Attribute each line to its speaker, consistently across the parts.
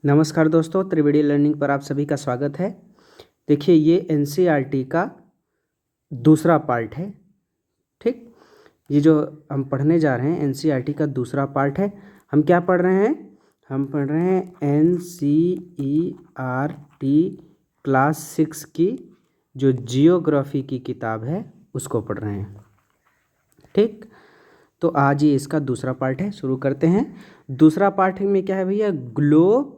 Speaker 1: नमस्कार दोस्तों, त्रिवेणी लर्निंग पर आप सभी का स्वागत है। देखिए, ये एनसीईआरटी का दूसरा पार्ट है। ठीक, ये जो हम पढ़ने जा रहे हैं एनसीईआरटी का दूसरा पार्ट है। हम क्या पढ़ रहे हैं? हम पढ़ रहे हैं एनसीईआरटी क्लास 6 की जो जियोग्राफी की किताब है उसको पढ़ रहे हैं। ठीक, तो आज ये इसका दूसरा पार्ट है। शुरू करते हैं। दूसरा पार्ट में क्या है भैया? ग्लोब,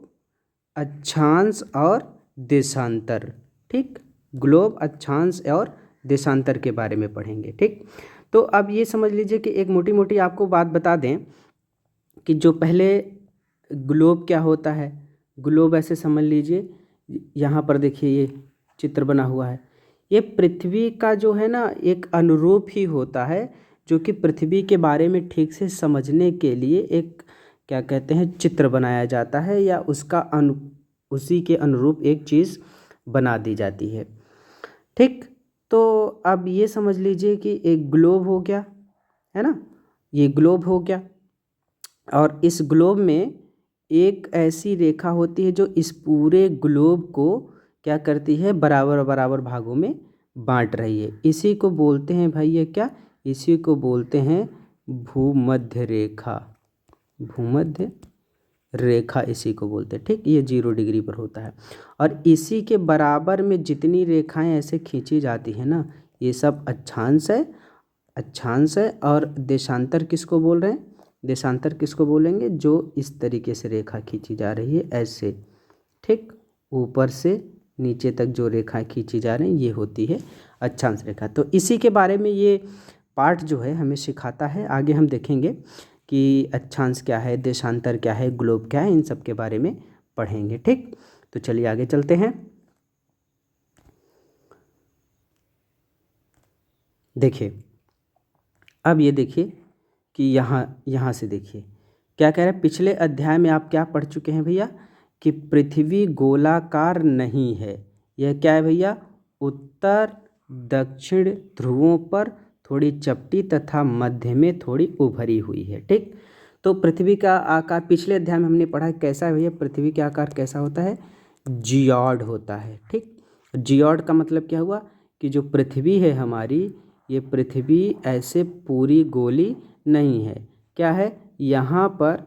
Speaker 1: अक्षांश और देशांतर। ठीक, ग्लोब, अक्षांश और देशांतर के बारे में पढ़ेंगे। ठीक, तो अब ये समझ लीजिए कि एक मोटी मोटी आपको बात बता दें कि जो पहले ग्लोब क्या होता है। ग्लोब ऐसे समझ लीजिए, यहाँ पर देखिए ये चित्र बना हुआ है। ये पृथ्वी का जो है ना एक अनुरूप ही होता है, जो कि पृथ्वी के बारे में ठीक से समझने के लिए एक क्या कहते हैं चित्र बनाया जाता है, या उसी के अनुरूप एक चीज़ बना दी जाती है। ठीक, तो अब ये समझ लीजिए कि एक ग्लोब हो गया, है ना, ये ग्लोब हो गया, और इस ग्लोब में एक ऐसी रेखा होती है जो इस पूरे ग्लोब को क्या करती है, बराबर बराबर भागों में बांट रही है। इसी को बोलते हैं भैया क्या? इसी को बोलते हैं भूमध्य रेखा। भूमध्य रेखा इसी को बोलते हैं। ठीक, ये 0 डिग्री पर होता है, और इसी के बराबर में जितनी रेखाएं ऐसे खींची जाती हैं ना, ये सब अक्षांश है। अक्षांश है। और देशांतर किसको बोल रहे हैं? देशांतर किसको बोलेंगे? जो इस तरीके से रेखा खींची जा रही है ऐसे। ठीक, ऊपर से नीचे तक जो रेखाएं खींची जा रही हैं ये होती है अक्षांश रेखा। तो इसी के बारे में ये पार्ट जो है हमें सिखाता है। आगे हम देखेंगे कि अक्षांश क्या है, देशांतर क्या है, ग्लोब क्या है, इन सब के बारे में पढ़ेंगे। ठीक, तो चलिए आगे चलते हैं। देखिए, अब ये देखिए कि यहाँ से देखिए क्या कह रहे हैं। पिछले अध्याय में आप क्या पढ़ चुके हैं भैया? कि पृथ्वी गोलाकार नहीं है। यह क्या है भैया? उत्तर दक्षिण ध्रुवों पर थोड़ी चपटी तथा मध्य में थोड़ी उभरी हुई है। ठीक, तो पृथ्वी का आकार पिछले अध्याय में हमने पढ़ा कैसा है भैया? पृथ्वी का आकार कैसा होता है? जियोड होता है। ठीक, जियोड का मतलब क्या हुआ? कि जो पृथ्वी है हमारी, ये पृथ्वी ऐसे पूरी गोली नहीं है। क्या है? यहाँ पर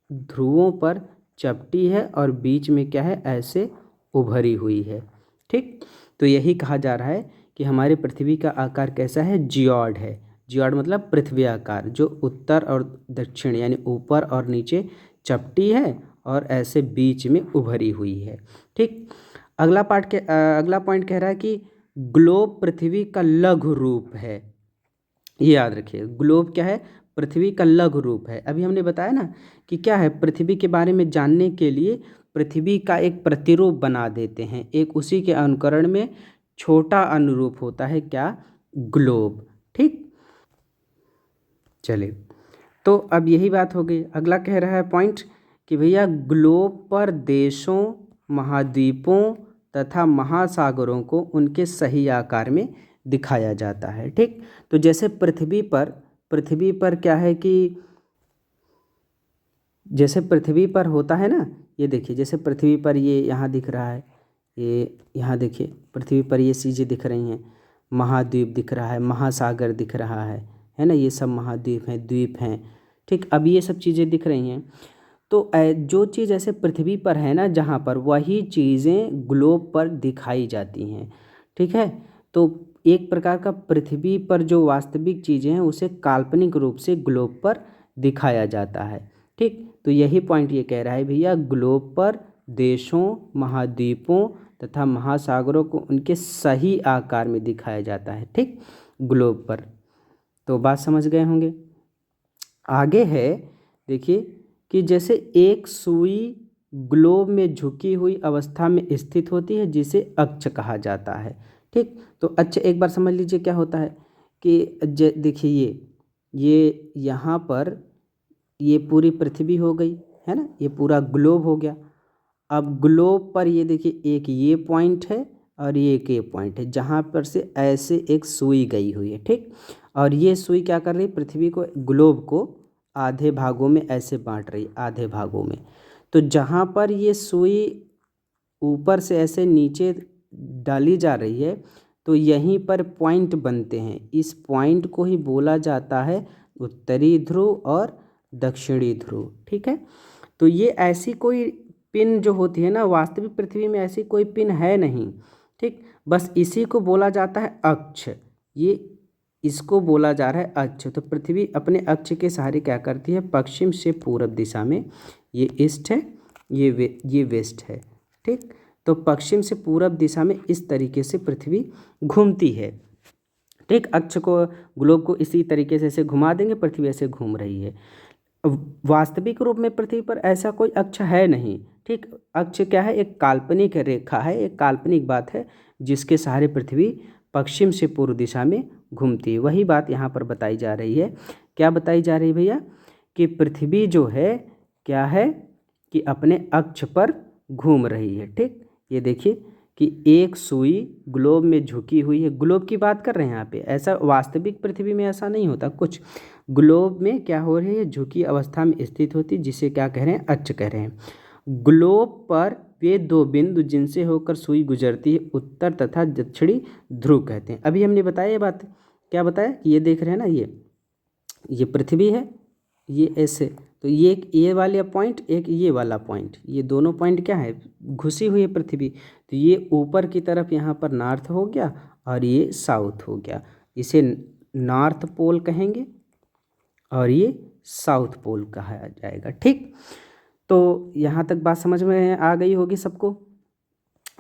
Speaker 1: ध्रुवों पर चपटी है और बीच में क्या है, ऐसे उभरी हुई है। ठीक, तो यही कहा जा रहा है कि हमारी पृथ्वी का आकार कैसा है? जियोड है। जियोड मतलब पृथ्वी आकार, जो उत्तर और दक्षिण यानी ऊपर और नीचे चपटी है और ऐसे बीच में उभरी हुई है। ठीक, अगला पॉइंट कह रहा है कि ग्लोब पृथ्वी का लघु रूप है। ये याद रखिए, ग्लोब क्या है? पृथ्वी का लघु रूप है। अभी हमने बताया ना कि क्या है, पृथ्वी के बारे में जानने के लिए पृथ्वी का एक प्रतिरूप बना देते हैं, एक उसी के अनुकरण में छोटा अनुरूप होता है क्या? ग्लोब। ठीक, चलिए, तो अब यही बात हो गई। अगला कह रहा है पॉइंट कि भैया ग्लोब पर देशों, महाद्वीपों तथा महासागरों को उनके सही आकार में दिखाया जाता है। ठीक, तो जैसे पृथ्वी पर क्या है कि जैसे पृथ्वी पर होता है ना, ये देखिए, जैसे पृथ्वी पर ये यहाँ दिख रहा है, ये यहाँ देखिए पृथ्वी पर ये चीज़ें दिख रही हैं। महाद्वीप दिख रहा है, महासागर दिख रहा है ना, ये सब महाद्वीप हैं, द्वीप हैं। ठीक, अब ये सब चीज़ें दिख रही हैं। तो जो चीज़ ऐसे पृथ्वी पर है ना, जहाँ पर वही चीज़ें ग्लोब पर दिखाई जाती हैं। ठीक है, तो एक प्रकार का पृथ्वी पर जो वास्तविक चीज़ें हैं उसे काल्पनिक रूप से ग्लोब पर दिखाया जाता है। ठीक, तो यही पॉइंट ये कह रहा है भैया, ग्लोब पर देशों, महाद्वीपों तथा महासागरों को उनके सही आकार में दिखाया जाता है। ठीक, ग्लोब पर। तो बात समझ गए होंगे। आगे है, देखिए कि जैसे एक सुई ग्लोब में झुकी हुई अवस्था में स्थित होती है जिसे अक्ष कहा जाता है। ठीक, तो अक्ष एक बार समझ लीजिए क्या होता है कि देखिए ये यहाँ पर ये पूरी पृथ्वी हो गई है ना, ये पूरा ग्लोब हो गया। अब ग्लोब पर ये देखिए एक ये पॉइंट है और ये एक ये पॉइंट है जहाँ पर से ऐसे एक सुई गई हुई है। ठीक, और ये सुई क्या कर रही है? पृथ्वी को, ग्लोब को आधे भागों में ऐसे बांट रही है, आधे भागों में। तो जहाँ पर ये सुई ऊपर से ऐसे नीचे डाली जा रही है तो यहीं पर पॉइंट बनते हैं। इस पॉइंट को ही बोला जाता है उत्तरी ध्रुव और दक्षिणी ध्रुव। ठीक है, तो ये ऐसी कोई पिन जो होती है ना, वास्तविक पृथ्वी में ऐसी कोई पिन है नहीं। ठीक, बस इसी को बोला जाता है अक्ष। ये इसको बोला जा रहा है अक्ष। तो पृथ्वी अपने अक्ष के सहारे क्या करती है, पश्चिम से पूरब दिशा में, ये ईस्ट है, ये वेस्ट है। ठीक, तो पश्चिम से पूरब दिशा में इस तरीके से पृथ्वी घूमती है। ठीक, अक्ष को, ग्लोब को इसी तरीके से ऐसे घुमा देंगे, पृथ्वी ऐसे घूम रही है। वास्तविक रूप में पृथ्वी पर ऐसा कोई अक्ष है नहीं। ठीक, अक्ष क्या है, एक काल्पनिक रेखा है, एक काल्पनिक बात है जिसके सहारे पृथ्वी पश्चिम से पूर्व दिशा में घूमती है। वही बात यहाँ पर बताई जा रही है। क्या बताई जा रही है भैया, कि पृथ्वी जो है क्या है, कि अपने अक्ष पर घूम रही है। ठीक, ये देखिए कि एक सुई ग्लोब में झुकी हुई है। ग्लोब की बात कर रहे हैं यहाँ पे, ऐसा वास्तविक पृथ्वी में ऐसा नहीं होता कुछ। ग्लोब में क्या हो रही है, झुकी अवस्था में स्थित होती, जिसे क्या कह रहे हैं, अक्ष कह रहे हैं। ग्लोब पर वे दो बिंदु जिनसे होकर सुई गुजरती है, उत्तर तथा दक्षिणी ध्रुव कहते हैं। अभी हमने बताया ये बात, क्या बताया कि ये देख रहे हैं ना, ये पृथ्वी है, ये ऐसे, तो ये एक ये वाला पॉइंट, एक ये वाला पॉइंट, ये दोनों पॉइंट क्या है, घुसी हुई है पृथ्वी। तो ये ऊपर की तरफ यहाँ पर नॉर्थ हो गया और ये साउथ हो गया, इसे नॉर्थ पोल कहेंगे और ये साउथ पोल कहा जाएगा। ठीक, तो यहाँ तक बात समझ में आ गई होगी सबको।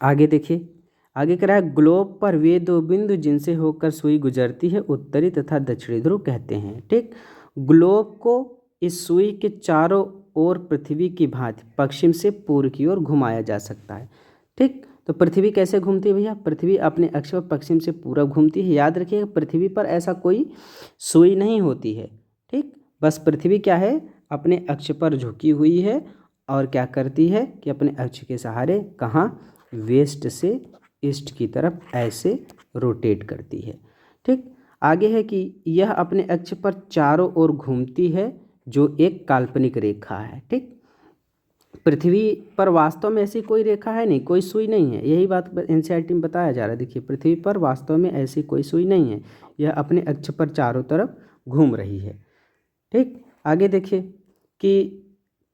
Speaker 1: आगे देखिए, आगे कह रहा है, ग्लोब पर वे दो बिंदु जिनसे होकर सुई गुजरती है, उत्तरी तथा दक्षिणी ध्रुव कहते हैं। ठीक, ग्लोब को इस सुई के चारों ओर पृथ्वी की भांति पश्चिम से पूर्व की ओर घुमाया जा सकता है। ठीक, तो पृथ्वी कैसे घूमती है भैया, पृथ्वी अपने अक्ष पर पश्चिम से पूरब घूमती है। याद रखिएगा, पृथ्वी पर ऐसा कोई सुई नहीं होती है। ठीक, बस पृथ्वी क्या है, अपने अक्ष पर झुकी हुई है और क्या करती है कि अपने अक्ष के सहारे कहाँ, वेस्ट से ईस्ट की तरफ ऐसे रोटेट करती है। ठीक, आगे है कि यह अपने अक्ष पर चारों ओर घूमती है, जो एक काल्पनिक रेखा है। ठीक, पृथ्वी पर वास्तव में ऐसी कोई रेखा है नहीं, कोई सुई नहीं है। यही बात एनसीईआरटी में बताया जा रहा है। देखिए, पृथ्वी पर वास्तव में ऐसी कोई सुई नहीं है, यह अपने अक्ष पर चारों तरफ घूम रही है। ठीक, आगे देखिए कि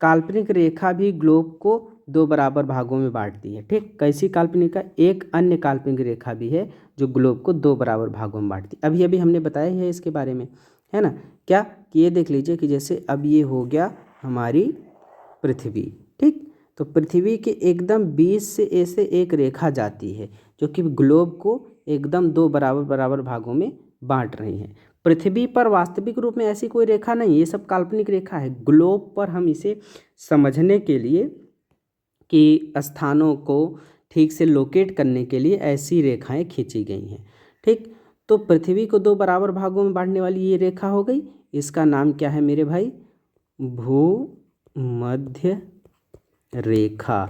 Speaker 1: काल्पनिक रेखा भी ग्लोब को दो बराबर भागों में बांटती है। ठीक, कैसी काल्पनिक का, एक अन्य काल्पनिक रेखा भी है जो ग्लोब को दो बराबर भागों में बांटती है। अभी हमने बताया है इसके बारे में, है ना। क्या कि ये देख लीजिए कि जैसे अब ये हो गया हमारी पृथ्वी। ठीक, तो पृथ्वी के एकदम बीच से ऐसे एक रेखा जाती है जो कि ग्लोब को एकदम दो बराबर भागों में बांट रही है। पृथ्वी पर वास्तविक रूप में ऐसी कोई रेखा नहीं, ये सब काल्पनिक रेखा है। ग्लोब पर हम इसे समझने के लिए कि स्थानों को ठीक से लोकेट करने के लिए ऐसी रेखाएं खींची गई हैं। ठीक, तो पृथ्वी को दो बराबर भागों में बांटने वाली ये रेखा हो गई, इसका नाम क्या है मेरे भाई, भूमध्य रेखा।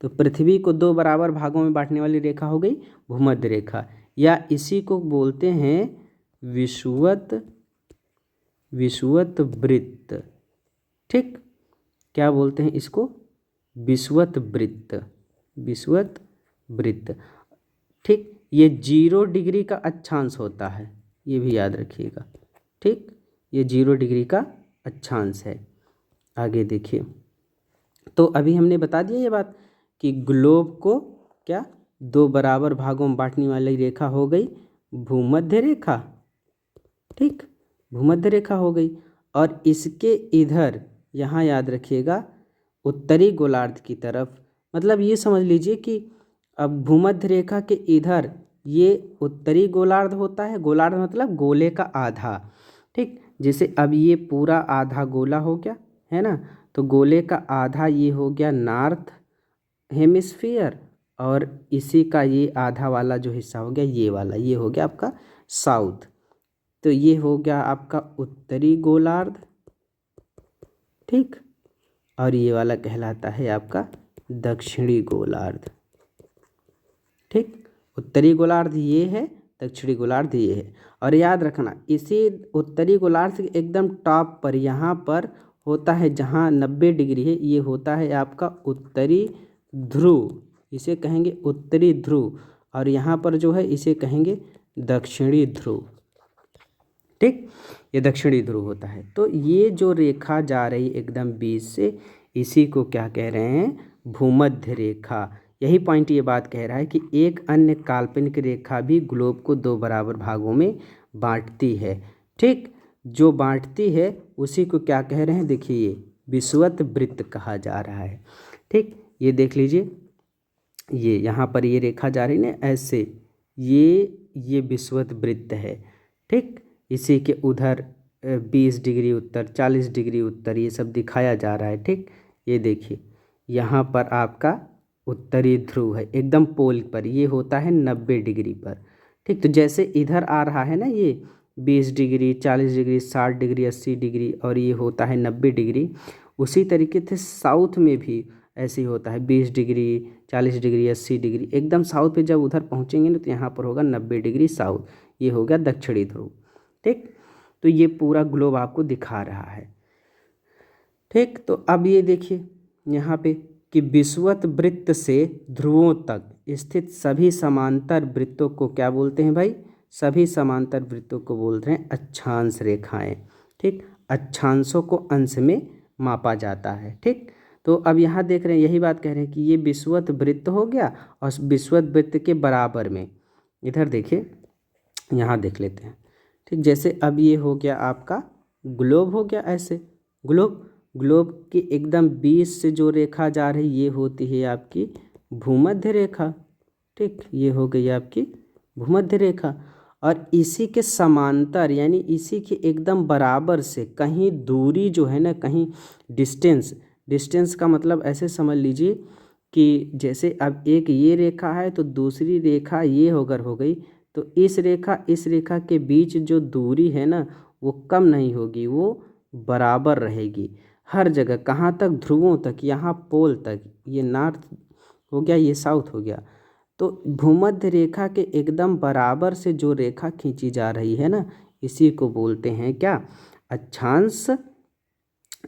Speaker 1: तो पृथ्वी को दो बराबर भागों में बांटने वाली रेखा हो गई भूमध्य रेखा, या इसी को बोलते हैं विषुवत वृत्त। ठीक, क्या बोलते हैं इसको, विषुवत वृत्त। ठीक, ये 0 डिग्री का अक्षांश होता है, ये भी याद रखिएगा। ठीक, ये 0 डिग्री का अक्षांश है। आगे देखिए, तो अभी हमने बता दिया ये बात कि ग्लोब को क्या दो बराबर भागों में बांटने वाली रेखा हो गई भूमध्य रेखा। ठीक, भूमध्य रेखा हो गई, और इसके इधर यहाँ याद रखिएगा उत्तरी गोलार्ध की तरफ, मतलब ये समझ लीजिए कि अब भूमध्य रेखा के इधर ये उत्तरी गोलार्ध होता है। गोलार्ध मतलब गोले का आधा। ठीक, जैसे अब ये पूरा आधा गोला हो गया है ना, तो गोले का आधा ये हो गया नॉर्थ हेमिस्फीयर, और इसी का ये आधा वाला जो हिस्सा हो गया ये वाला, ये हो गया आपका साउथ। तो ये हो गया आपका उत्तरी गोलार्ध। ठीक, और ये वाला कहलाता है आपका दक्षिणी गोलार्ध। ठीक, उत्तरी गोलार्ध ये है, दक्षिणी गोलार्ध ये है। और याद रखना, इसी उत्तरी गोलार्ध के एकदम टॉप पर यहाँ पर होता है जहाँ 90 डिग्री है, ये होता है आपका उत्तरी ध्रुव, इसे कहेंगे उत्तरी ध्रुव। और यहाँ पर जो है इसे कहेंगे दक्षिणी ध्रुव। ठीक, ये दक्षिणी ध्रुव होता है। तो ये जो रेखा जा रही एकदम बीच से, इसी को क्या कह रहे हैं, भूमध्य रेखा। यही पॉइंट ये बात कह रहा है कि एक अन्य काल्पनिक रेखा भी ग्लोब को 2 बराबर भागों में बांटती है। ठीक, जो बांटती है उसी को क्या कह रहे हैं, देखिए ये विषुवत वृत्त कहा जा रहा है। ठीक, ये देख लीजिए, ये यहाँ पर ये रेखा जा रही ना ऐसे, ये विषुवत वृत्त है। ठीक, इसी के उधर 20 डिग्री उत्तर, 40 डिग्री उत्तर, ये सब दिखाया जा रहा है। ठीक, ये देखिए यहाँ पर आपका उत्तरी ध्रुव है एकदम पोल पर, ये होता है 90 डिग्री पर। ठीक, तो जैसे इधर आ रहा है ना ये 20 डिग्री, 40 डिग्री, 60 डिग्री, 80 डिग्री, और ये होता है 90 डिग्री, उसी तरीके से साउथ में भी ऐसे ही होता है 20 डिग्री, 40 डिग्री, 80 डिग्री। एकदम साउथ पे जब उधर पहुँचेंगे ना तो यहाँ पर होगा 90 डिग्री साउथ, ये हो गया दक्षिणी ध्रुव। ठीक, तो ये पूरा ग्लोब आपको दिखा रहा है। ठीक, तो अब ये देखिए यहाँ पे कि विषुवत वृत्त से ध्रुवों तक स्थित सभी समांतर वृत्तों को क्या बोलते हैं भाई, सभी समांतर वृत्तों को बोलते हैं अक्षांश रेखाएं। ठीक, अक्षांशों को अंश में मापा जाता है। ठीक, तो अब यहाँ देख रहे हैं, यही बात कह रहे हैं कि ये विषुवत वृत्त हो गया और विषुवत वृत्त के बराबर में, इधर देखिए यहाँ देख लेते हैं। ठीक, जैसे अब ये हो गया आपका ग्लोब, हो गया ऐसे ग्लोब के एकदम बीच से जो रेखा जा रही ये होती है आपकी भूमध्य रेखा। ठीक, ये हो गई आपकी भूमध्य रेखा, और इसी के समांतर यानी इसी के एकदम बराबर से कहीं दूरी जो है ना, कहीं डिस्टेंस का मतलब ऐसे समझ लीजिए कि जैसे अब एक ये रेखा है तो दूसरी रेखा ये होकर हो गई, तो इस रेखा के बीच जो दूरी है ना वो कम नहीं होगी, वो बराबर रहेगी हर जगह। कहाँ तक, ध्रुवों तक, यहाँ पोल तक, ये नॉर्थ हो गया, ये साउथ हो गया। तो भूमध्य रेखा के एकदम बराबर से जो रेखा खींची जा रही है ना, इसी को बोलते हैं क्या, अक्षांश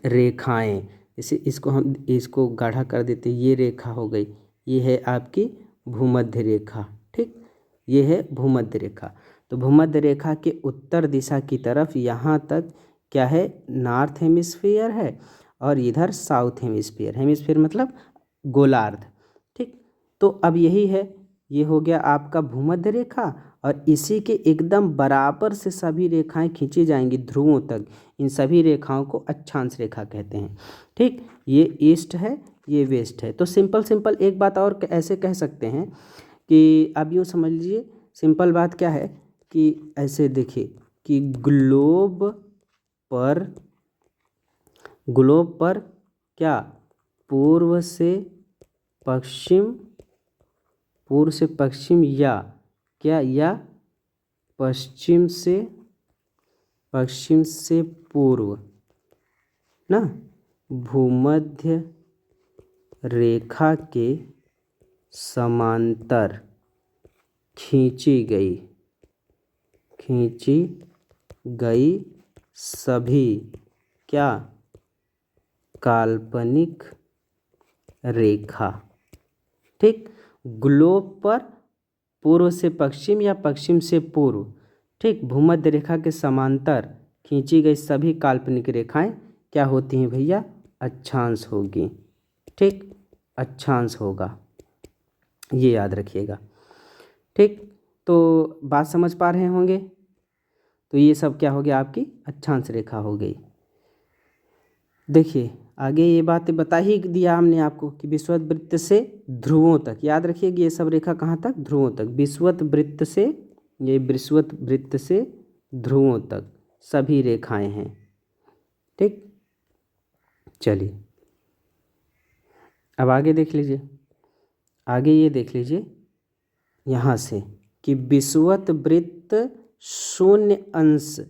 Speaker 1: रेखाएं। इसे इसको गाढ़ा कर देते, ये रेखा हो गई, ये है आपकी भूमध्य रेखा। ठीक, ये है भूमध्य रेखा। तो भूमध्य रेखा के उत्तर दिशा की तरफ यहाँ तक क्या है, नॉर्थ हेमिस्फीयर है, और इधर साउथ हेमिस्फीयर मतलब गोलार्ध। ठीक, तो अब यही है, ये हो गया आपका भूमध्य रेखा, और इसी के एकदम बराबर से सभी रेखाएं खींची जाएंगी ध्रुवों तक। इन सभी रेखाओं को अक्षांश रेखा कहते हैं। ठीक, ये ईस्ट है, ये वेस्ट है। तो सिंपल एक बात और ऐसे कह सकते हैं कि अब यूँ समझ लीजिए, सिंपल बात क्या है कि ऐसे देखिए कि ग्लोब पर क्या पूर्व से पश्चिम या पश्चिम से पूर्व ना भूमध्य रेखा के समांतर खींची गई सभी क्या काल्पनिक रेखा। ठीक, ग्लोब पर पूर्व से पश्चिम या पश्चिम से पूर्व, ठीक, भूमध्य रेखा के समांतर खींची गई सभी काल्पनिक रेखाएं क्या होती हैं भैया, अक्षांश होगी। ठीक, अक्षांश होगा, ये याद रखिएगा। ठीक, तो बात समझ पा रहे होंगे। तो ये सब क्या हो गया, आपकी अक्षांश रेखा हो गई। देखिए आगे ये बात बता ही दिया हमने आपको कि विषुवत वृत्त से ध्रुवों तक, याद रखिएगा ये सब रेखा कहाँ तक, ध्रुवों तक। विषुवत वृत्त से ध्रुवों तक सभी रेखाएं हैं। ठीक, चलिए अब आगे देख लीजिए। आगे ये देख लीजिए यहाँ से कि विषुवत वृत्त 0 अंश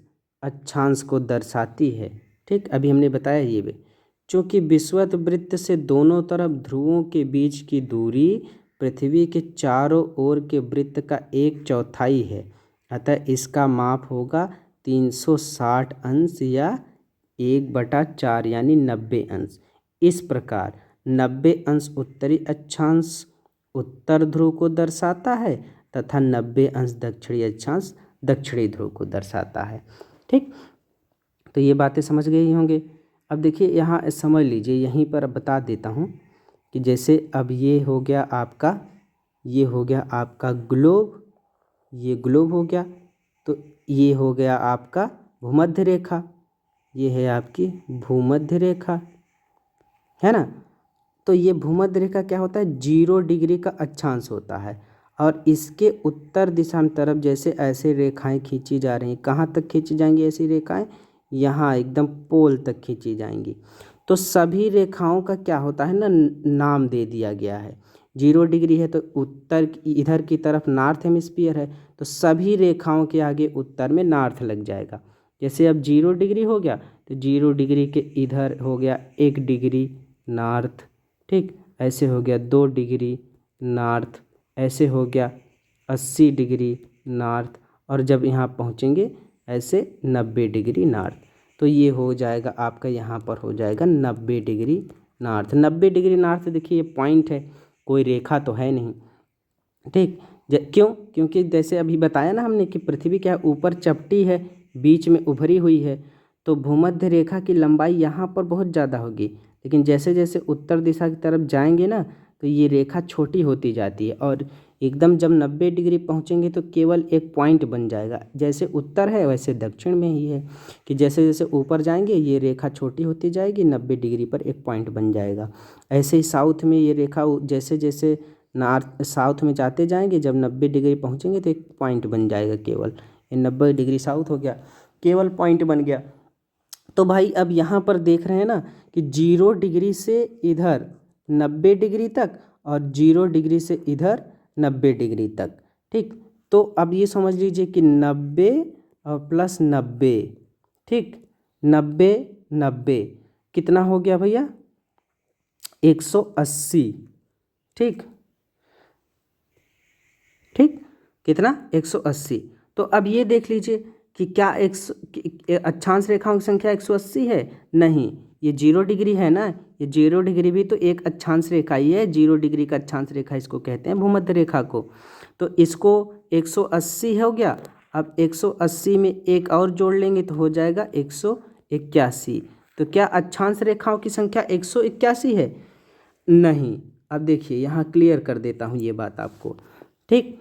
Speaker 1: अक्षांश को दर्शाती है। ठीक, अभी हमने बताया ये भी, चूँकि विषुवत वृत्त से दोनों तरफ ध्रुवों के बीच की दूरी पृथ्वी के चारों ओर के वृत्त का 1/4 है, अतः इसका माप होगा 360 अंश या 1/4 यानी 90 अंश। इस प्रकार 90 अंश उत्तरी अक्षांश उत्तर ध्रुव को दर्शाता है तथा 90 अंश दक्षिणी अक्षांश दक्षिणी ध्रुव को दर्शाता है। ठीक, तो ये बातें समझ गए होंगे। अब देखिए यहाँ समझ लीजिए, यहीं पर अब बता देता हूँ कि जैसे अब ये हो गया आपका ग्लोब, ये ग्लोब हो गया, तो ये हो गया आपका भूमध्य रेखा, ये है आपकी भूमध्य रेखा, है ना। तो ये भूमध्य रेखा क्या होता है, 0 डिग्री का अक्षांश होता है और इसके उत्तर दिशा में तरफ जैसे ऐसे रेखाएं खींची जा रही हैं, कहाँ तक खींची जाएंगी ऐसी रेखाएं, यहाँ एकदम पोल तक खींची जाएंगी। तो सभी रेखाओं का क्या होता है ना, नाम दे दिया गया है। 0 डिग्री है तो उत्तर इधर की तरफ नॉर्थ हेमिस्फीयर है, तो सभी रेखाओं के आगे उत्तर में नॉर्थ लग जाएगा। जैसे अब 0 डिग्री हो गया तो 0 डिग्री के इधर हो गया 1 डिग्री नॉर्थ, ठीक, ऐसे हो गया 2 डिग्री नॉर्थ, ऐसे हो गया 80 डिग्री नॉर्थ, और जब यहाँ पहुँचेंगे ऐसे 90 डिग्री नॉर्थ। तो ये हो जाएगा आपका, यहाँ पर हो जाएगा 90 डिग्री नॉर्थ। 90 डिग्री नॉर्थ देखिए, ये पॉइंट है, कोई रेखा तो है नहीं। ठीक, क्यों, क्योंकि जैसे अभी बताया ना हमने कि पृथ्वी क्या ऊपर चपटी है, बीच में उभरी हुई है, तो भूमध्य रेखा की लंबाई यहाँ पर बहुत ज़्यादा होगी, लेकिन जैसे जैसे उत्तर दिशा की तरफ जाएंगे ना तो ये रेखा छोटी होती जाती है और एकदम जब 90 डिग्री पहुँचेंगे तो केवल एक पॉइंट बन जाएगा। जैसे उत्तर है वैसे दक्षिण में ही है कि जैसे जैसे ऊपर जाएंगे ये रेखा छोटी होती जाएगी, 90 डिग्री पर एक पॉइंट बन जाएगा। ऐसे ही साउथ में ये रेखा जैसे जैसे नॉर्थ साउथ में जाते जाएंगे, जब 90 डिग्री पहुँचेंगे तो एक पॉइंट बन जाएगा केवल। ये 90 डिग्री साउथ हो गया, केवल पॉइंट बन गया। तो भाई अब यहाँ पर देख रहे हैं ना कि 0 डिग्री से इधर 90 डिग्री तक और 0 डिग्री से इधर 90 डिग्री तक। ठीक, तो अब ये समझ लीजिए कि 90 और प्लस 90, ठीक, 90 90 कितना हो गया भैया, 180। ठीक ठीक, कितना, 180। तो अब ये देख लीजिए कि क्या अक्षांश रेखाओं की संख्या 180 है, नहीं, ये 0 डिग्री है ना, ये 0 डिग्री भी तो एक अक्षांश रेखा ही है। 0 डिग्री का अक्षांश रेखा इसको कहते हैं, भूमध्य रेखा को। तो इसको 180 हो गया। अब 180 में एक और जोड़ लेंगे तो हो जाएगा 181। तो क्या अक्षांश रेखाओं की संख्या 181 है, नहीं। अब देखिए यहाँ क्लियर कर देता हूँ ये बात आपको। ठीक,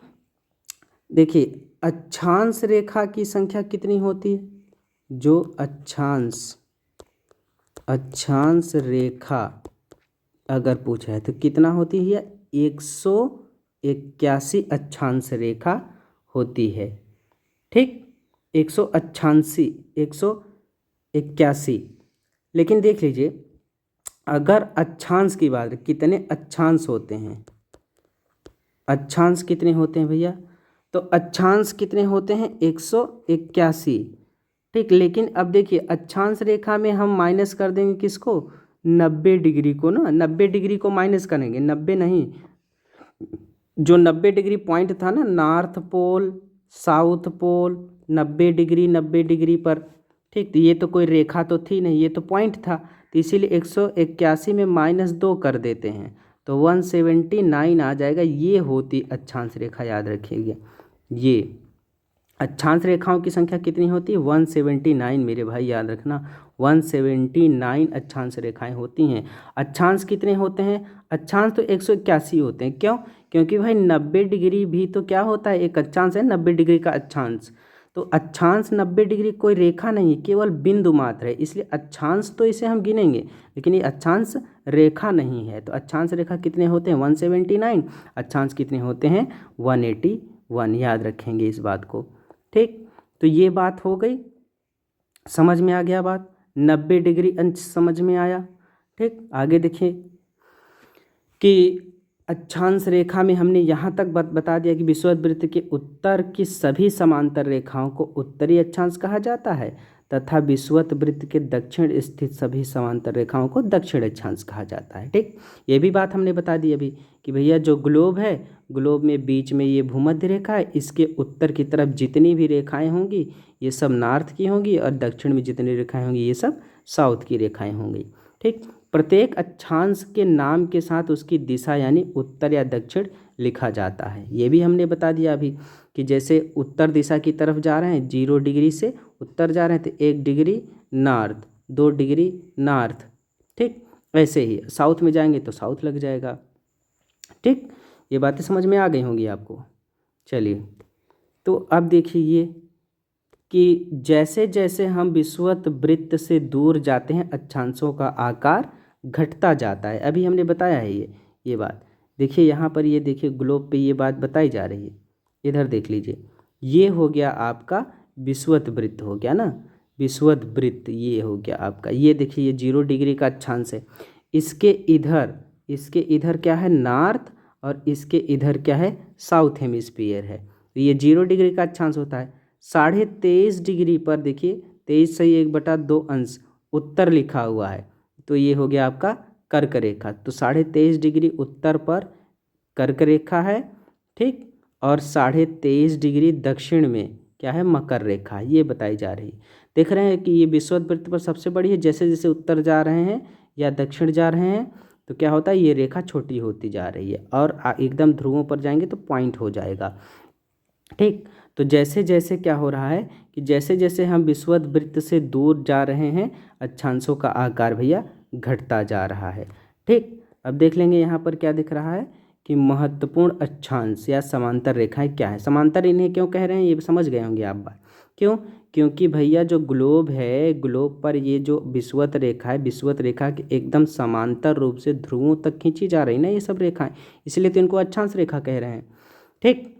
Speaker 1: देखिए अक्षांश रेखा की संख्या कितनी होती है, जो अक्षांश रेखा अगर पूछा है तो कितना होती है, 181 अक्षांश रेखा होती है। ठीक, 181। लेकिन देख लीजिए अगर अक्षांश की बात, कितने अक्षांश होते हैं, अक्षांश कितने होते हैं भैया, तो अक्षांश कितने होते हैं, 181। ठीक, लेकिन अब देखिए अक्षांश रेखा में हम माइनस कर देंगे किसको, 90 डिग्री को ना, 90 डिग्री को माइनस करेंगे, 90 नहीं, जो 90 डिग्री पॉइंट था ना, north pole south pole 90 degree पर। ठीक, तो ये तो कोई रेखा तो थी नहीं, ये तो पॉइंट था, तो इसीलिए 181 में -2 कर देते हैं तो 179 आ जाएगा। ये होती अक्षांश रेखा, याद रखिएगा। ये अक्षांश रेखाओं की संख्या कितनी होती है, 179 मेरे भाई, याद रखना, 179 अक्षांश रेखाएं होती हैं। अक्षांश कितने होते हैं, अक्षांश तो 181 होते हैं। क्यों, क्योंकि भाई 90 डिग्री भी तो क्या होता है, एक अक्षांश है, 90 डिग्री का अक्षांश। तो अक्षांश 90 डिग्री कोई रेखा नहीं, केवल बिंदु मात्र है, इसलिए अक्षांश तो इसे हम गिनेंगे, लेकिन ये अक्षांश रेखा नहीं है। तो अक्षांश रेखा कितने होते हैं, 179, अक्षांश कितने होते हैं, 181, याद रखेंगे इस बात को। ठीक, तो ये बात हो गई, समझ में आ गया बात, 90 डिग्री अंश समझ में आया। ठीक, आगे देखिए कि अक्षांश रेखा में हमने यहाँ तक बता दिया कि विषुवत वृत्त के उत्तर की सभी समांतर रेखाओं को उत्तरी अक्षांश कहा जाता है तथा विषुवत वृत्त के दक्षिण स्थित सभी समांतर रेखाओं को दक्षिण अक्षांश कहा जाता है। ठीक, ये भी बात हमने बता दी अभी कि भैया जो ग्लोब है, ग्लोब में बीच में ये भूमध्य रेखा है, इसके उत्तर की तरफ जितनी भी रेखाएं होंगी ये सब नॉर्थ की होंगी और दक्षिण में जितनी रेखाएं होंगी ये सब साउथ की रेखाएं होंगी। ठीक, प्रत्येक अक्षांश के नाम के साथ उसकी दिशा यानी उत्तर या दक्षिण लिखा जाता है। ये भी हमने बता दिया अभी कि जैसे उत्तर दिशा की तरफ जा रहे हैं 0 डिग्री से उत्तर जा रहे हैं तो 1 डिग्री नॉर्थ, 2 डिग्री नॉर्थ। ठीक, वैसे ही साउथ में जाएंगे तो साउथ लग जाएगा। ठीक, ये बातें समझ में आ गई होंगी आपको। चलिए, तो अब देखिए ये कि जैसे जैसे हम विषुवत वृत्त से दूर जाते हैं अक्षांशों का आकार घटता जाता है। अभी हमने बताया है ये बात। देखिए यहाँ पर ये देखिए ग्लोब पे ये बात बताई जा रही है। इधर देख लीजिए, ये हो गया आपका विषुवत वृत्त हो गया ना, विषुवत वृत्त ये हो गया आपका। ये देखिए ये 0 डिग्री का अक्षांश है। इसके इधर क्या है नॉर्थ और इसके इधर क्या है साउथ हेमिस्फीयर है। तो ये 0 डिग्री का अक्षांश होता है। 23.5 डिग्री पर देखिए 23 सही 1/2 उत्तर लिखा हुआ है, तो ये हो गया आपका कर्क रेखा। तो 23.5 डिग्री उत्तर पर कर्क रेखा है। ठीक, और 23.5 डिग्री दक्षिण में क्या है मकर रेखा, ये बताई जा रही है। देख रहे हैं कि ये विषुवत वृत्त पर सबसे बड़ी है। जैसे जैसे उत्तर जा रहे हैं या दक्षिण जा रहे हैं तो क्या होता है ये रेखा छोटी होती जा रही है और एकदम ध्रुवों पर जाएंगे तो पॉइंट हो जाएगा। ठीक, तो जैसे जैसे क्या हो रहा है कि जैसे जैसे हम विषुवत वृत्त से दूर जा रहे हैं अक्षांशों का आकार भैया घटता जा रहा है। ठीक, अब देख लेंगे यहाँ पर क्या दिख रहा है कि महत्वपूर्ण अक्षांश या समांतर रेखाएं क्या है। समांतर इन्हें क्यों कह रहे हैं ये समझ गए होंगे आप बात। क्यों? क्योंकि भैया जो ग्लोब है, ग्लोब पर ये जो विषुवत रेखा है, विषुवत रेखा के एकदम समांतर रूप से ध्रुवों तक खींची जा रही ना ये सब रेखाएं, इसलिए तो इनको अक्षांश रेखा कह रहे हैं। ठीक,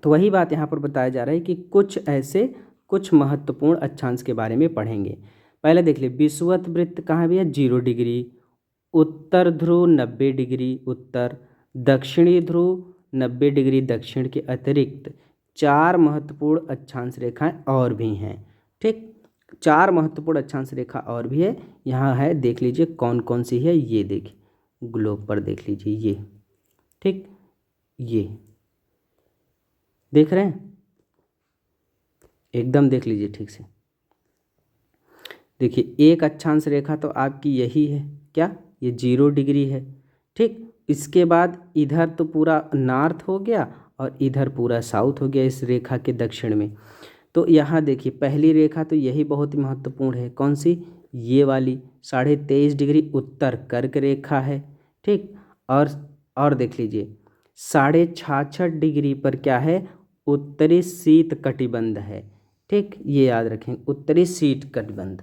Speaker 1: तो वही बात यहाँ पर बताया जा रहा है कि कुछ महत्वपूर्ण अक्षांश के बारे में पढ़ेंगे। पहले देख ले विषुवत वृत्त कहाँ भी है 0 डिग्री, उत्तर ध्रुव 90 डिग्री उत्तर, दक्षिणी ध्रुव 90 डिग्री दक्षिण के अतिरिक्त 4 महत्वपूर्ण अक्षांश रेखाएं और भी हैं। ठीक, 4 महत्वपूर्ण अक्षांश रेखा और भी है। यहाँ है देख लीजिए कौन कौन सी है, ये देखिए ग्लोब पर देख लीजिए ये। ठीक, ये देख रहे हैं एकदम देख लीजिए ठीक से। देखिए एक अक्षांश रेखा तो आपकी यही है, क्या ये 0 डिग्री है। ठीक, इसके बाद इधर तो पूरा नॉर्थ हो गया और इधर पूरा साउथ हो गया इस रेखा के दक्षिण में। तो यहाँ देखिए पहली रेखा तो यही बहुत ही महत्वपूर्ण है, कौन सी ये वाली 23.5 डिग्री उत्तर कर्क रेखा है। ठीक, और देख लीजिए 66.5 डिग्री पर क्या है उत्तरी शीत कटिबंध है। ठीक, ये याद रखें उत्तरी शीत कटिबंध।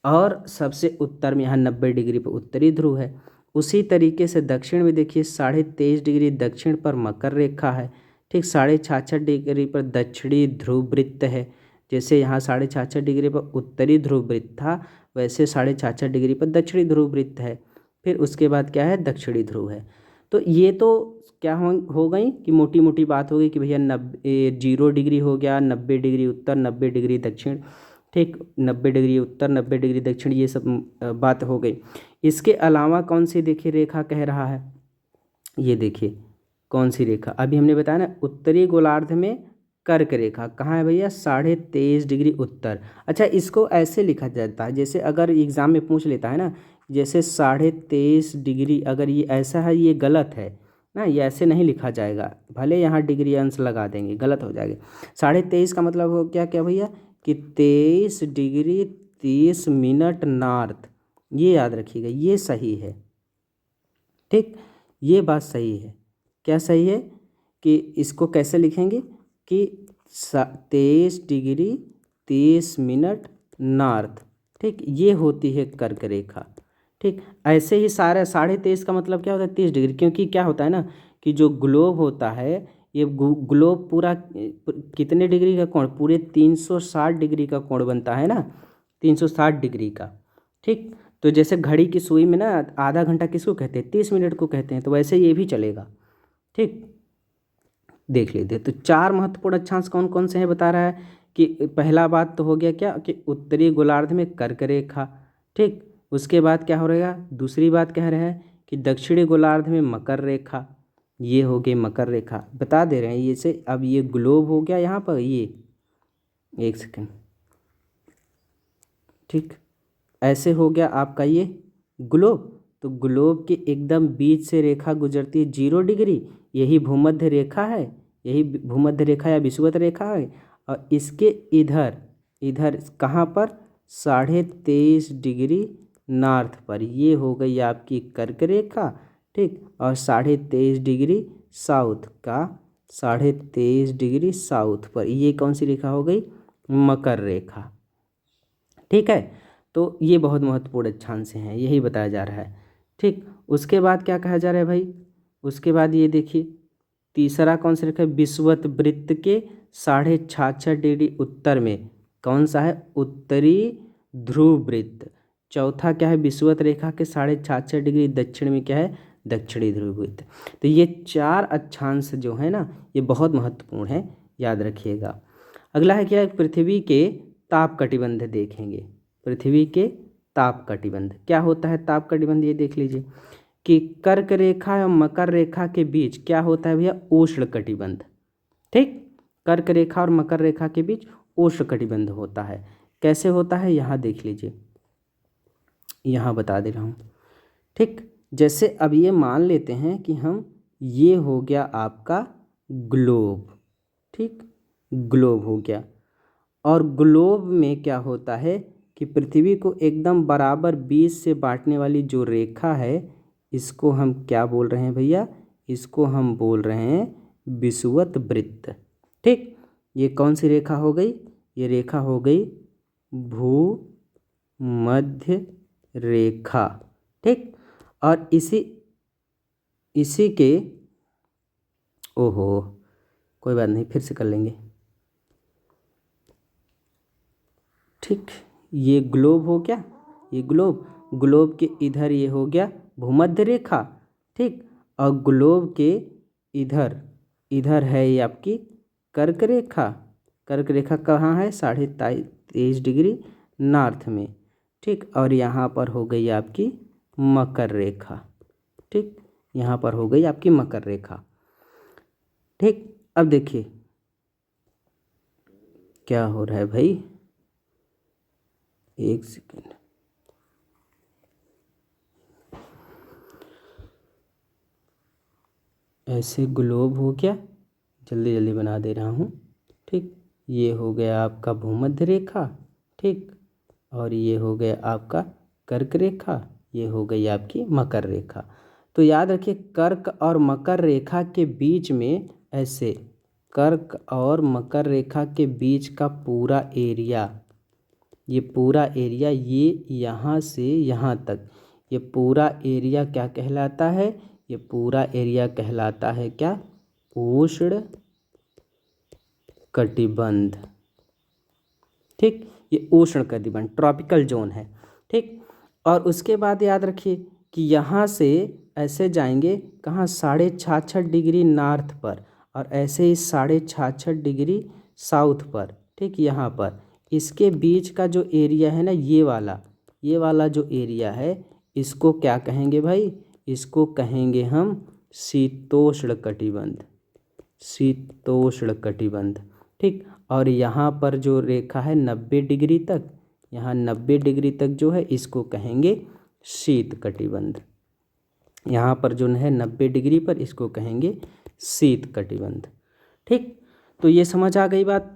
Speaker 1: और सबसे उत्तर में यहाँ 90 डिग्री पर उत्तरी ध्रुव है। उसी तरीके से दक्षिण में देखिए 23.5 डिग्री दक्षिण पर मकर रेखा है। ठीक, 66.5 डिग्री पर दक्षिणी ध्रुव वृत्त है। जैसे यहाँ 66.5 डिग्री पर उत्तरी ध्रुव वृत्त था वैसे 66.5 डिग्री पर दक्षिणी ध्रुव वृत्त है। फिर उसके बाद क्या है दक्षिणी ध्रुव है। तो ये तो क्या हो गई कि मोटी मोटी बात हो गई कि भैया 0 डिग्री हो गया, 90 डिग्री उत्तर 90 डिग्री दक्षिण। ठीक, 90 डिग्री उत्तर 90 डिग्री दक्षिण, ये सब बात हो गई। इसके अलावा कौन सी देखिए रेखा कह रहा है, ये देखिए कौन सी रेखा अभी हमने बताया ना उत्तरी गोलार्ध में कर्क रेखा कहाँ है भैया 23.5 डिग्री उत्तर। अच्छा, इसको ऐसे लिखा जाता है जैसे अगर एग्जाम में पूछ लेता है ना, जैसे 23.5 डिग्री अगर ये ऐसा है ये गलत है ना, ये ऐसे नहीं लिखा जाएगा, भले यहाँ डिग्री अंश लगा देंगे गलत हो जाएगा। 23.5 का मतलब हो क्या क्या भैया कि 23 डिग्री 30 मिनट नॉर्थ, ये याद रखिएगा ये सही है। ठीक, ये बात सही है। क्या सही है कि इसको कैसे लिखेंगे कि 23 डिग्री 30 मिनट नॉर्थ। ठीक, ये होती है कर्क रेखा। ठीक, ऐसे ही सारा 23.5 का मतलब क्या होता है 30 डिग्री, क्योंकि क्या होता है ना कि जो ग्लोब होता है ये ग्लोब पूरा कितने डिग्री का कोण, पूरे 360 डिग्री का कोण बनता है ना, 360 डिग्री का। ठीक, तो जैसे घड़ी की सुई में ना आधा घंटा किसको कहते हैं 30 मिनट को कहते हैं, तो वैसे ये भी चलेगा। ठीक, देख लीजिए तो 4 महत्वपूर्ण अक्षांश कौन कौन से हैं बता रहा है कि पहला बात तो हो गया क्या कि उत्तरी गोलार्ध में कर्क रेखा। ठीक, उसके बाद क्या हो रहेगा दूसरी बात कह रहे हैं कि दक्षिणी गोलार्ध में मकर रेखा, ये हो गई मकर रेखा बता दे रहे हैं ये से। अब ये ग्लोब हो गया यहाँ पर, ये एक सेकेंड। ठीक, ऐसे हो गया आपका ये ग्लोब। तो ग्लोब के एकदम बीच से रेखा गुजरती है 0 डिग्री, यही भूमध्य रेखा है, यही भूमध्य रेखा या विषुवत रेखा है। और इसके इधर इधर कहाँ पर 23.5 डिग्री नॉर्थ पर ये हो गई आपकी कर्क रेखा, ठीक। और 23.5 डिग्री साउथ का 23.5 डिग्री साउथ पर ये कौन सी रेखा हो गई? मकर रेखा, ठीक है। तो ये बहुत महत्वपूर्ण अक्षांश हैं, यही बताया जा रहा है, ठीक। उसके बाद क्या कहा जा रहा है भाई? उसके बाद ये देखिए तीसरा कौन सा रेखा है? विषुवत वृत्त के 66.5 डिग्री उत्तर में कौन सा है? उत्तरी ध्रुव वृत्त। चौथा क्या है? विषुवत रेखा के 66.5 डिग्री दक्षिण में क्या है? दक्षिणी ध्रुव वृत्त। तो ये 4 अक्षांश जो है ना, ये बहुत महत्वपूर्ण है, याद रखिएगा। अगला है क्या? पृथ्वी के ताप कटिबंध देखेंगे। पृथ्वी के ताप कटिबंध क्या होता है? ताप कटिबंध ये देख लीजिए कि कर्क रेखा और मकर रेखा के बीच क्या होता है भैया? उष्ण कटिबंध, ठीक। कर्क रेखा और मकर रेखा के बीच उष्ण कटिबंध होता है। कैसे होता है यहाँ देख लीजिए, यहाँ बता दे रहा हूँ, ठीक। जैसे अब ये मान लेते हैं कि हम, ये हो गया आपका ग्लोब, ठीक, ग्लोब हो गया। और ग्लोब में क्या होता है कि पृथ्वी को एकदम बराबर 20 से बांटने वाली जो रेखा है, इसको हम क्या बोल रहे हैं भैया? इसको हम बोल रहे हैं विषुवत वृत्त, ठीक। ये कौन सी रेखा हो गई? ये रेखा हो गई भूमध्य रेखा, ठीक। और इसी के, ओहो कोई बात नहीं, फिर से कर लेंगे, ठीक। ये ग्लोब हो गया, ये ग्लोब के इधर ये हो गया भूमध्य रेखा, ठीक। और ग्लोब के इधर है ये आपकी कर्क रेखा। कर्क रेखा कहाँ है? 23.5 डिग्री नॉर्थ में, ठीक। और यहाँ पर हो गई आपकी मकर रेखा, ठीक। यहाँ पर हो गई आपकी मकर रेखा, ठीक। अब देखिए क्या हो रहा है भाई, एक सेकेंड, ऐसे ग्लोब हो गया, जल्दी जल्दी बना दे रहा हूँ, ठीक। ये हो गया आपका भूमध्य रेखा, ठीक। और ये हो गया आपका कर्क रेखा, ये हो गई आपकी मकर रेखा। तो याद रखिए कर्क और मकर रेखा के बीच में, ऐसे कर्क और मकर रेखा के बीच का पूरा एरिया, ये पूरा एरिया, ये यहाँ से यहाँ तक, ये पूरा एरिया क्या कहलाता है? ये पूरा एरिया कहलाता है क्या? उष्ण कटिबंध, ठीक। ये उष्ण कटिबंध ट्रॉपिकल जोन है, ठीक। और उसके बाद याद रखिए कि यहाँ से ऐसे जाएंगे कहाँ? 66.5 डिग्री नॉर्थ पर, और ऐसे ही 66.5 डिग्री साउथ पर, ठीक। यहाँ पर इसके बीच का जो एरिया है ना, ये वाला जो एरिया है, इसको क्या कहेंगे भाई? इसको कहेंगे हम शीतोष्ण कटिबंध, शीतोष्ण कटिबंध, ठीक। और यहाँ पर जो रेखा है 90 डिग्री तक, यहाँ 90 डिग्री तक जो है, इसको कहेंगे शीत कटिबंध। यहाँ पर जो है 90 डिग्री पर, इसको कहेंगे शीत कटिबंध, ठीक। तो ये समझ आ गई बात,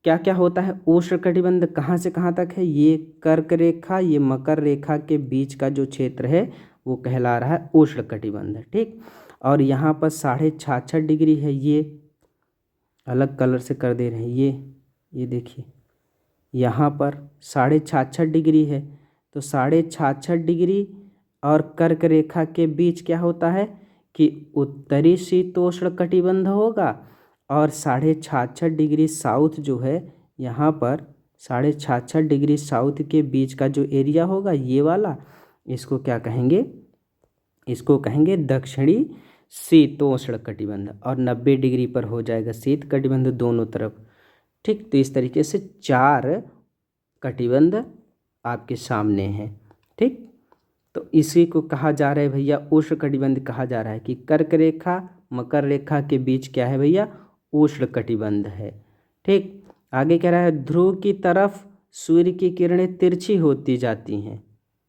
Speaker 1: क्या क्या होता है? उष्ण कटिबंध कहाँ से कहाँ तक है? ये कर्क रेखा, ये मकर रेखा के बीच का जो क्षेत्र है वो कहला रहा है उष्ण कटिबंध, ठीक। और यहाँ पर 66.5 डिग्री है, ये अलग कलर से कर दे रहे हैं, ये देखिए यहाँ पर 66.5 डिग्री है। तो 66.5 डिग्री और कर्क रेखा के बीच क्या होता है कि उत्तरी शीतोष्ण कटिबंध होगा, और 66.5 डिग्री साउथ जो है, यहाँ पर 66.5 डिग्री साउथ के बीच का जो एरिया होगा, ये वाला, इसको क्या कहेंगे? इसको कहेंगे दक्षिणी शीतोष्ण कटिबंध। और 90 डिग्री पर हो जाएगा शीत कटिबंध दोनों तरफ, ठीक। तो इस तरीके से 4 कटिबंध आपके सामने हैं, ठीक। तो इसी को कहा जा रहा है भैया उष्ण कटिबंध कहा जा रहा है, कि कर्क रेखा मकर रेखा के बीच क्या है भैया? उष्ण कटिबंध है, ठीक। आगे कह रहा है ध्रुव की तरफ सूर्य की किरणें तिरछी होती जाती हैं।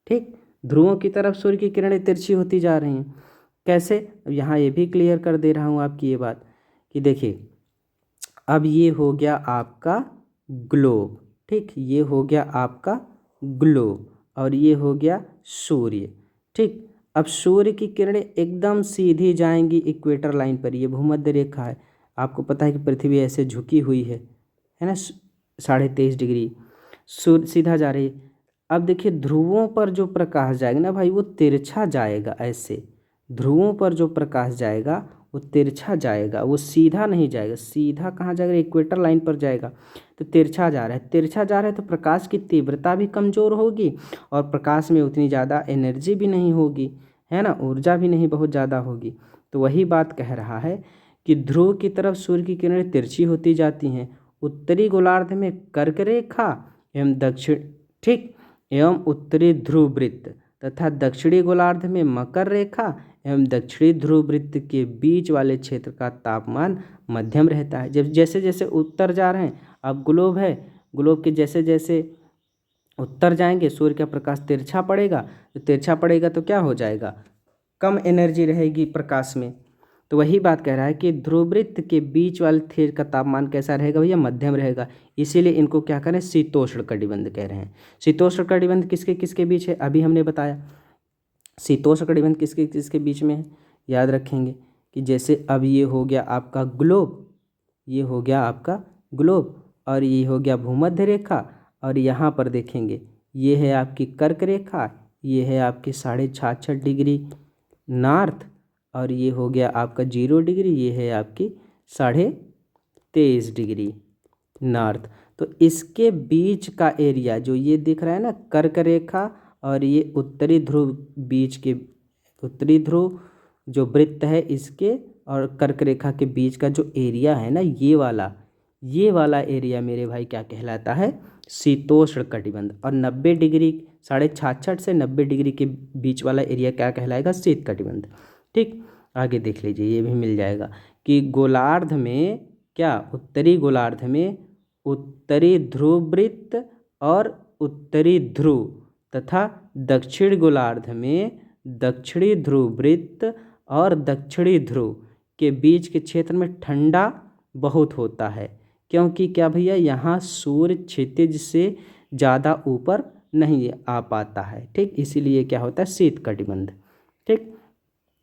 Speaker 1: ठीक, ध्रुवों की तरफ सूर्य की किरणें तिरछी होती जा रही हैं। कैसे? अब यहाँ ये भी क्लियर कर दे रहा हूँ आपकी ये बात कि देखिए, अब ये हो गया आपका ग्लोब। ठीक, ये हो गया आपका ग्लोब और ये हो गया सूर्य। ठीक, अब सूर्य की किरणें एकदम सीधी जाएंगी इक्वेटर लाइन पर। ये भूमध्य रेखा है। आपको पता है कि पृथ्वी ऐसे झुकी हुई है ना, 23.5 डिग्री। सूर्य सीधा जा रही है। अब देखिए, ध्रुवों पर जो प्रकाश जाएगा ना भाई, वो तिरछा जाएगा ऐसे। ध्रुवों पर जो प्रकाश जाएगा वो तिरछा जाएगा, वो सीधा नहीं जाएगा। सीधा कहाँ जाएगा? इक्वेटर लाइन पर जाएगा। तो तिरछा जा रहा है, तिरछा जा रहा है तो प्रकाश की तीव्रता भी कमज़ोर होगी और प्रकाश में उतनी ज़्यादा एनर्जी भी नहीं होगी, है ना, ऊर्जा भी नहीं बहुत ज़्यादा होगी। तो वही बात कह रहा है कि ध्रुव की तरफ सूर्य की किरणें तिरछी होती जाती हैं। उत्तरी गोलार्ध में कर्क रेखा एवं दक्षिण, ठीक, एवं उत्तरी ध्रुव वृत्त तथा दक्षिणी गोलार्ध में मकर रेखा एवं दक्षिणी ध्रुव वृत्त के बीच वाले क्षेत्र का तापमान मध्यम रहता है। जब जैसे जैसे उत्तर जा रहे हैं, अब ग्लोब है, ग्लोब के जैसे जैसे उत्तर जाएंगे सूर्य का प्रकाश तिरछा पड़ेगा। तो तिरछा पड़ेगा तो क्या हो जाएगा? कम एनर्जी रहेगी प्रकाश में। तो वही बात कह रहा है कि ध्रुववृत्त के बीच वाले क्षेत्र का तापमान कैसा रहेगा भैया? मध्यम रहेगा। इसीलिए इनको क्या करें? शीतोष्ण कटिबंध कह रहे हैं। शीतोष्ण कटिबंध किसके किसके बीच है? अभी हमने बताया। शीतोष्ण कटिबंध किसके किसके बीच में है? याद रखेंगे कि जैसे अब ये हो गया आपका ग्लोब, ये हो गया आपका ग्लोब और ये हो गया भूमध्य रेखा, और यहाँ पर देखेंगे ये है आपकी कर्क रेखा, ये है आपकी 66.5 डिग्री नॉर्थ, और ये हो गया आपका 0 डिग्री, ये है आपकी 23.5 डिग्री नॉर्थ। तो इसके बीच का एरिया जो ये दिख रहा है ना, कर्क रेखा और ये उत्तरी ध्रुव, बीच के उत्तरी ध्रुव जो वृत्त है इसके और कर्क रेखा के बीच का जो एरिया है ना, ये वाला एरिया मेरे भाई क्या कहलाता है? शीतोष्ण कटिबंध। और 90 डिग्री, 66.5 से 90 डिग्री के बीच वाला एरिया क्या कहलाएगा? शीत कटिबंध। ठीक, आगे देख लीजिए, ये भी मिल जाएगा कि गोलार्ध में क्या, उत्तरी गोलार्ध में उत्तरी ध्रुव वृत्त और उत्तरी ध्रुव तथा दक्षिण गोलार्ध में दक्षिणी ध्रुव वृत्त और दक्षिणी ध्रुव के बीच के क्षेत्र में ठंडा बहुत होता है। क्योंकि क्या भैया? यहाँ सूर्य क्षितिज से ज़्यादा ऊपर नहीं आ पाता है। ठीक, इसीलिए क्या होता है? शीत कटिबंध। ठीक,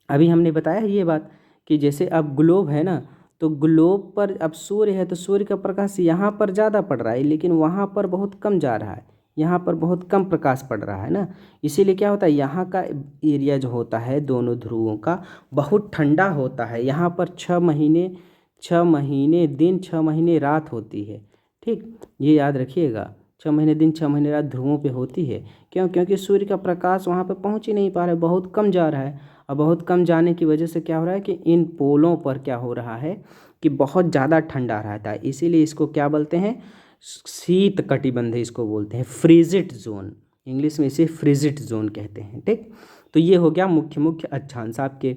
Speaker 1: अभी हमने बताया ये बात कि जैसे अब ग्लोब है ना, तो ग्लोब पर अब सूर्य है तो सूर्य का प्रकाश यहाँ पर ज़्यादा पड़ रहा है, लेकिन वहाँ पर बहुत कम जा रहा है, यहाँ पर बहुत कम प्रकाश पड़ रहा है ना। इसीलिए क्या होता है? यहाँ का एरिया जो होता है दोनों ध्रुवों का बहुत ठंडा होता है। यहाँ पर 6 महीने दिन 6 महीने रात होती है। ठीक, ये याद रखिएगा, 6 महीने दिन 6 महीने रात ध्रुवों पे होती है। क्यों? क्योंकि सूर्य का प्रकाश वहाँ पे पहुँच ही नहीं पा रहा है, बहुत कम जा रहा है। और बहुत कम जाने की वजह से क्या हो रहा है कि इन पोलों पर क्या हो रहा है कि बहुत ज़्यादा ठंडा रहता है। इसीलिए इसको क्या बोलते हैं? शीत कटिबंध इसको बोलते हैं, फ्रीजिड जोन। इंग्लिश में इसे फ्रीजिड जोन कहते हैं। ठीक, तो ये हो गया मुख्य मुख्य अक्षांश आपके।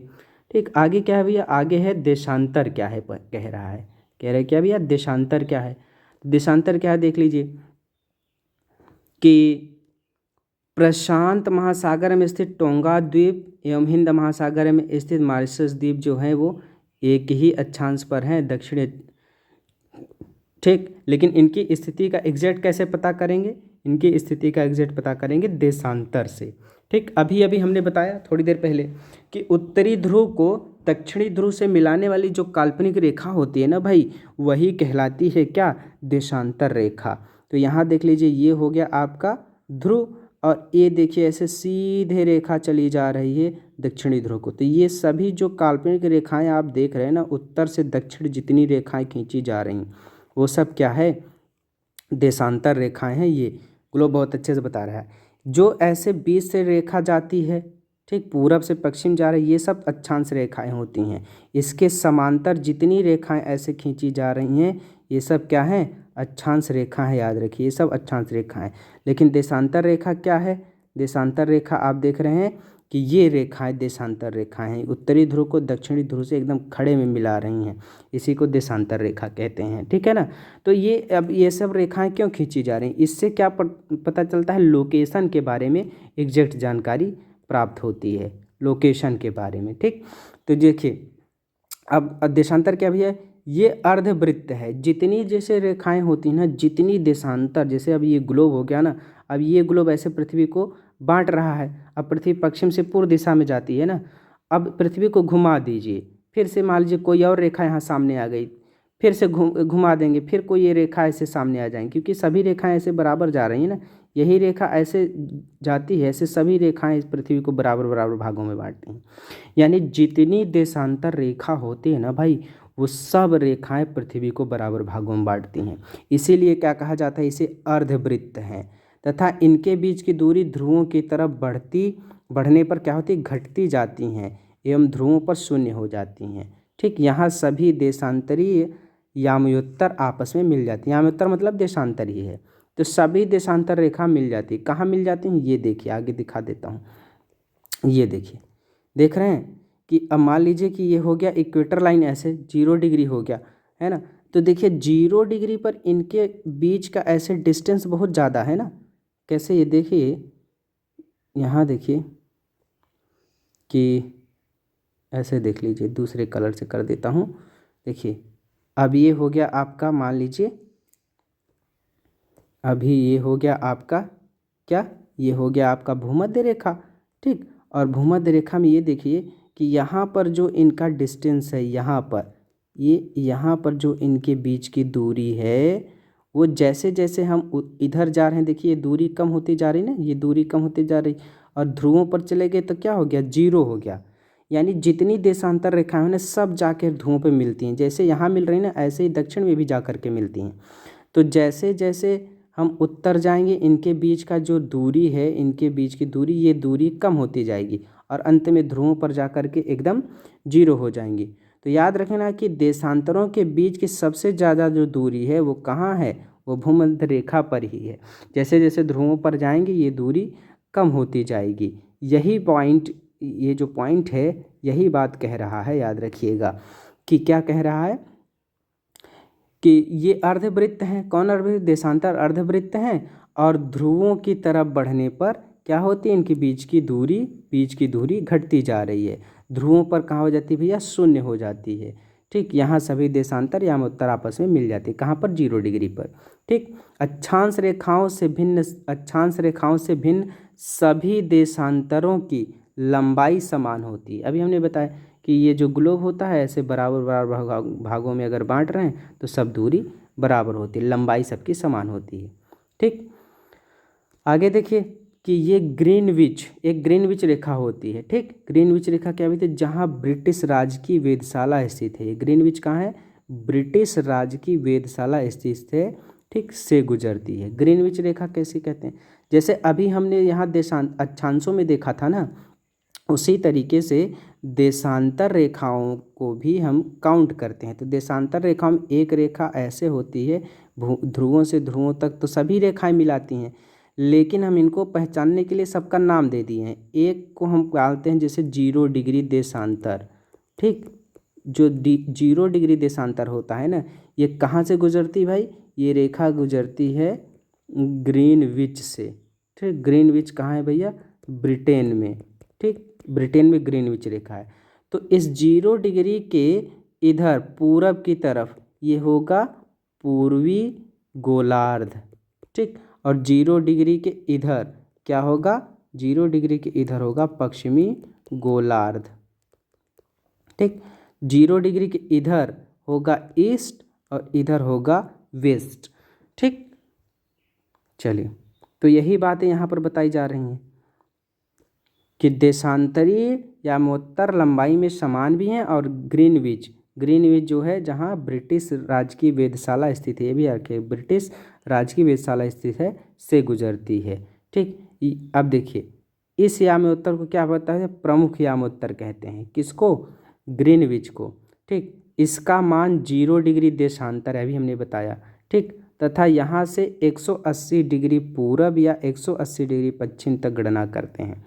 Speaker 1: ठीक, आगे क्या है भैया? आगे है देशांतर क्या है, कह रहा है, कह रहे क्या भैया? देशांतर क्या है? देशांतर क्या है देख लीजिए कि प्रशांत महासागर में स्थित टोंगा द्वीप एवं हिंद महासागर में स्थित मॉरिशस द्वीप जो है वो एक ही अक्षांश पर हैं, दक्षिणी। ठीक, लेकिन इनकी स्थिति का एग्जैक्ट कैसे पता करेंगे? इनकी स्थिति का एग्जैक्ट पता करेंगे देशांतर से। ठीक, अभी अभी हमने बताया थोड़ी देर पहले कि उत्तरी ध्रुव को दक्षिणी ध्रुव से मिलाने वाली जो काल्पनिक रेखा होती है ना भाई, वही कहलाती है क्या? देशांतर रेखा। तो यहाँ देख लीजिए, ये हो गया आपका ध्रुव और ये देखिए ऐसे सीधे रेखा चली जा रही है दक्षिणी ध्रुव को। तो ये सभी जो काल्पनिक रेखाएं आप देख रहे हैं ना, उत्तर से दक्षिण जितनी रेखाएं खींची जा रही वो सब क्या है? देशांतर रेखाएं हैं। ये ग्लोब बहुत अच्छे से बता रहा है। जो ऐसे बीच से रेखा जाती है, ठीक, पूरब से पश्चिम जा रही, ये सब अक्षांश रेखाएं होती हैं। इसके समांतर जितनी रेखाएं ऐसे खींची जा रही हैं, ये सब क्या हैं? अक्षांश रेखा है। याद रखिए, ये सब अक्षांश रेखा है। लेकिन देशांतर रेखा क्या है? देशांतर रेखा आप देख रहे हैं कि ये रेखाएं देशांतर रेखाएं हैं, उत्तरी ध्रुव को दक्षिणी ध्रुव से एकदम खड़े में मिला रही हैं, इसी को देशांतर रेखा कहते हैं। ठीक है ना। तो ये अब ये सब रेखाएं क्यों खींची जा रही हैं, इससे क्या पता चलता है, लोकेशन के बारे में एग्जैक्ट जानकारी प्राप्त होती है, लोकेशन के बारे में। ठीक, तो देखिए अब देशांतर क्या भी है, ये अर्धवृत्त है। जितनी जैसे रेखाएं होती हैं ना, जितनी देशांतर, जैसे अब ये ग्लोब हो गया ना, अब ये ग्लोब ऐसे पृथ्वी को बांट रहा है। अब पृथ्वी पश्चिम से पूर्व दिशा में जाती है ना, अब पृथ्वी को घुमा दीजिए, फिर से मान लीजिए कोई और रेखा यहाँ सामने आ गई, फिर से घुमा देंगे, फिर कोई ये रेखा ऐसे सामने आ जाएंगी, क्योंकि सभी रेखाएं ऐसे बराबर जा रही हैं ना, यही रेखा ऐसे जाती है, ऐसे सभी रेखाएं इस पृथ्वी को बराबर बराबर भागों में बांटती हैं। यानी जितनी देशांतर रेखा होती है ना भाई, वो सब रेखाएं पृथ्वी को बराबर भागों में बांटती हैं। इसीलिए क्या कहा जाता है, इसे अर्धवृत्त हैं। तथा इनके बीच की दूरी ध्रुवों की तरफ बढ़ने पर क्या होती है, घटती जाती हैं एवं ध्रुवों पर शून्य हो जाती हैं। ठीक, यहाँ सभी देशांतरीय याम्योत्तर आपस में मिल जाती हैं। याम्योत्तर मतलब देशांतरीय है, तो सभी देशांतर रेखा मिल जाती है। कहाँ मिल जाती हैं, ये देखिए, आगे दिखा देता हूँ। ये देखिए, देख रहे हैं कि अब मान लीजिए कि ये हो गया इक्वेटर लाइन, ऐसे 0 डिग्री हो गया, है ना। तो देखिए 0 डिग्री पर इनके बीच का ऐसे डिस्टेंस बहुत ज़्यादा है ना। कैसे, ये देखिए, यहाँ देखिए कि ऐसे देख लीजिए, दूसरे कलर से कर देता हूँ। देखिए अब ये हो गया आपका, मान लीजिए अभी ये हो गया आपका क्या, ये हो गया आपका भूमध्य रेखा। ठीक, और भूमध्य रेखा में ये देखिए कि यहाँ पर जो इनका डिस्टेंस है, यहाँ पर यहाँ पर जो इनके बीच की दूरी है, वो जैसे जैसे हम इधर जा रहे हैं, देखिए ये दूरी कम होती जा रही ना, ये दूरी कम होती जा रही, और ध्रुवों पर चले गए तो क्या हो गया, 0 हो गया। यानी जितनी देशांतर रेखाएं हैं ना, सब जाकर ध्रुवों पे मिलती हैं। जैसे यहाँ मिल रही ना, ऐसे ही दक्षिण में भी जा कर के मिलती हैं। तो जैसे जैसे हम उत्तर जाएंगे, इनके बीच का जो दूरी है, इनके बीच की दूरी, ये दूरी कम होती जाएगी और अंत में ध्रुवों पर जा कर के एकदम 0 हो जाएंगी। तो याद रखना कि देशांतरों के बीच की सबसे ज़्यादा जो दूरी है वो कहाँ है, वो भूमध्य रेखा पर ही है। जैसे जैसे ध्रुवों पर जाएंगे ये दूरी कम होती जाएगी। यही पॉइंट, ये जो पॉइंट है, यही बात कह रहा है, याद रखिएगा कि क्या कह रहा है कि ये अर्धवृत्त हैं। कौन अर्धवृत्त, देशांतर अर्धवृत्त हैं, और ध्रुवों की तरफ बढ़ने पर क्या होती है, इनके बीच की दूरी घटती जा रही है। ध्रुवों पर कहाँ हो जाती है भैया, शून्य हो जाती है। ठीक, यहाँ सभी देशांतर याम्योत्तर आपस में मिल जाती है। कहाँ पर, 0 डिग्री पर। ठीक, अक्षांश रेखाओं से भिन्न सभी देशांतरों की लंबाई समान होती है। अभी हमने बताया कि ये जो ग्लोब होता है, ऐसे बराबर बराबर भागों में अगर बांट रहे हैं तो सब दूरी बराबर होती है, लंबाई सबकी समान होती है। ठीक, आगे देखिए कि ये एक ग्रीनविच रेखा होती है। ठीक, ग्रीनविच रेखा क्या होती है, जहाँ ब्रिटिश राज की वेधशाला स्थित है। ये ग्रीनविच कहाँ है, ब्रिटिश राज की वेधशाला स्थित है, ठीक, से गुजरती है। ग्रीनविच रेखा कैसे कहते हैं, जैसे अभी हमने यहाँ अक्षांशों में देखा था ना, उसी तरीके से देशांतर रेखाओं को भी हम काउंट करते हैं। तो देशांतर रेखाओं में एक रेखा ऐसे होती है, ध्रुवों से ध्रुवों तक तो सभी रेखाएं मिलाती हैं, लेकिन हम इनको पहचानने के लिए सबका नाम दे दिए हैं। एक को हम डालते हैं जैसे 0 डिग्री देशांतर। ठीक, जो 0 डिग्री देशांतर होता है ना, ये कहाँ से गुजरती भाई, ये रेखा गुजरती है ग्रीनविच से। ठीक, ग्रीनविच कहाँ है भैया, ब्रिटेन में। ठीक, ब्रिटेन में ग्रीनविच रेखा है। तो इस 0 डिग्री के इधर पूरब की तरफ ये होगा पूर्वी गोलार्ध। ठीक, और 0 डिग्री के इधर क्या होगा, 0 डिग्री के इधर होगा पश्चिमी गोलार्ध। ठीक, 0 डिग्री के इधर होगा ईस्ट और इधर होगा वेस्ट। ठीक, चलिए, तो यही बातें यहाँ पर बताई जा रही हैं कि देशांतरीय याम्योत्तर लंबाई में समान भी हैं, और ग्रीनविच जो है जहाँ ब्रिटिश राज की वेधशाला स्थित है, ये भी रखे, ब्रिटिश राज की वेधशाला स्थित है, से गुजरती है। ठीक, अब देखिए इस याम्योत्तर को क्या बताते हैं, प्रमुख याम्योत्तर कहते हैं। किसको, ग्रीनविच को। ठीक, इसका मान 0 डिग्री देशांतर है, अभी हमने बताया। ठीक, तथा यहाँ से 180 डिग्री पूरब या 180 डिग्री पश्चिम तक गणना करते हैं।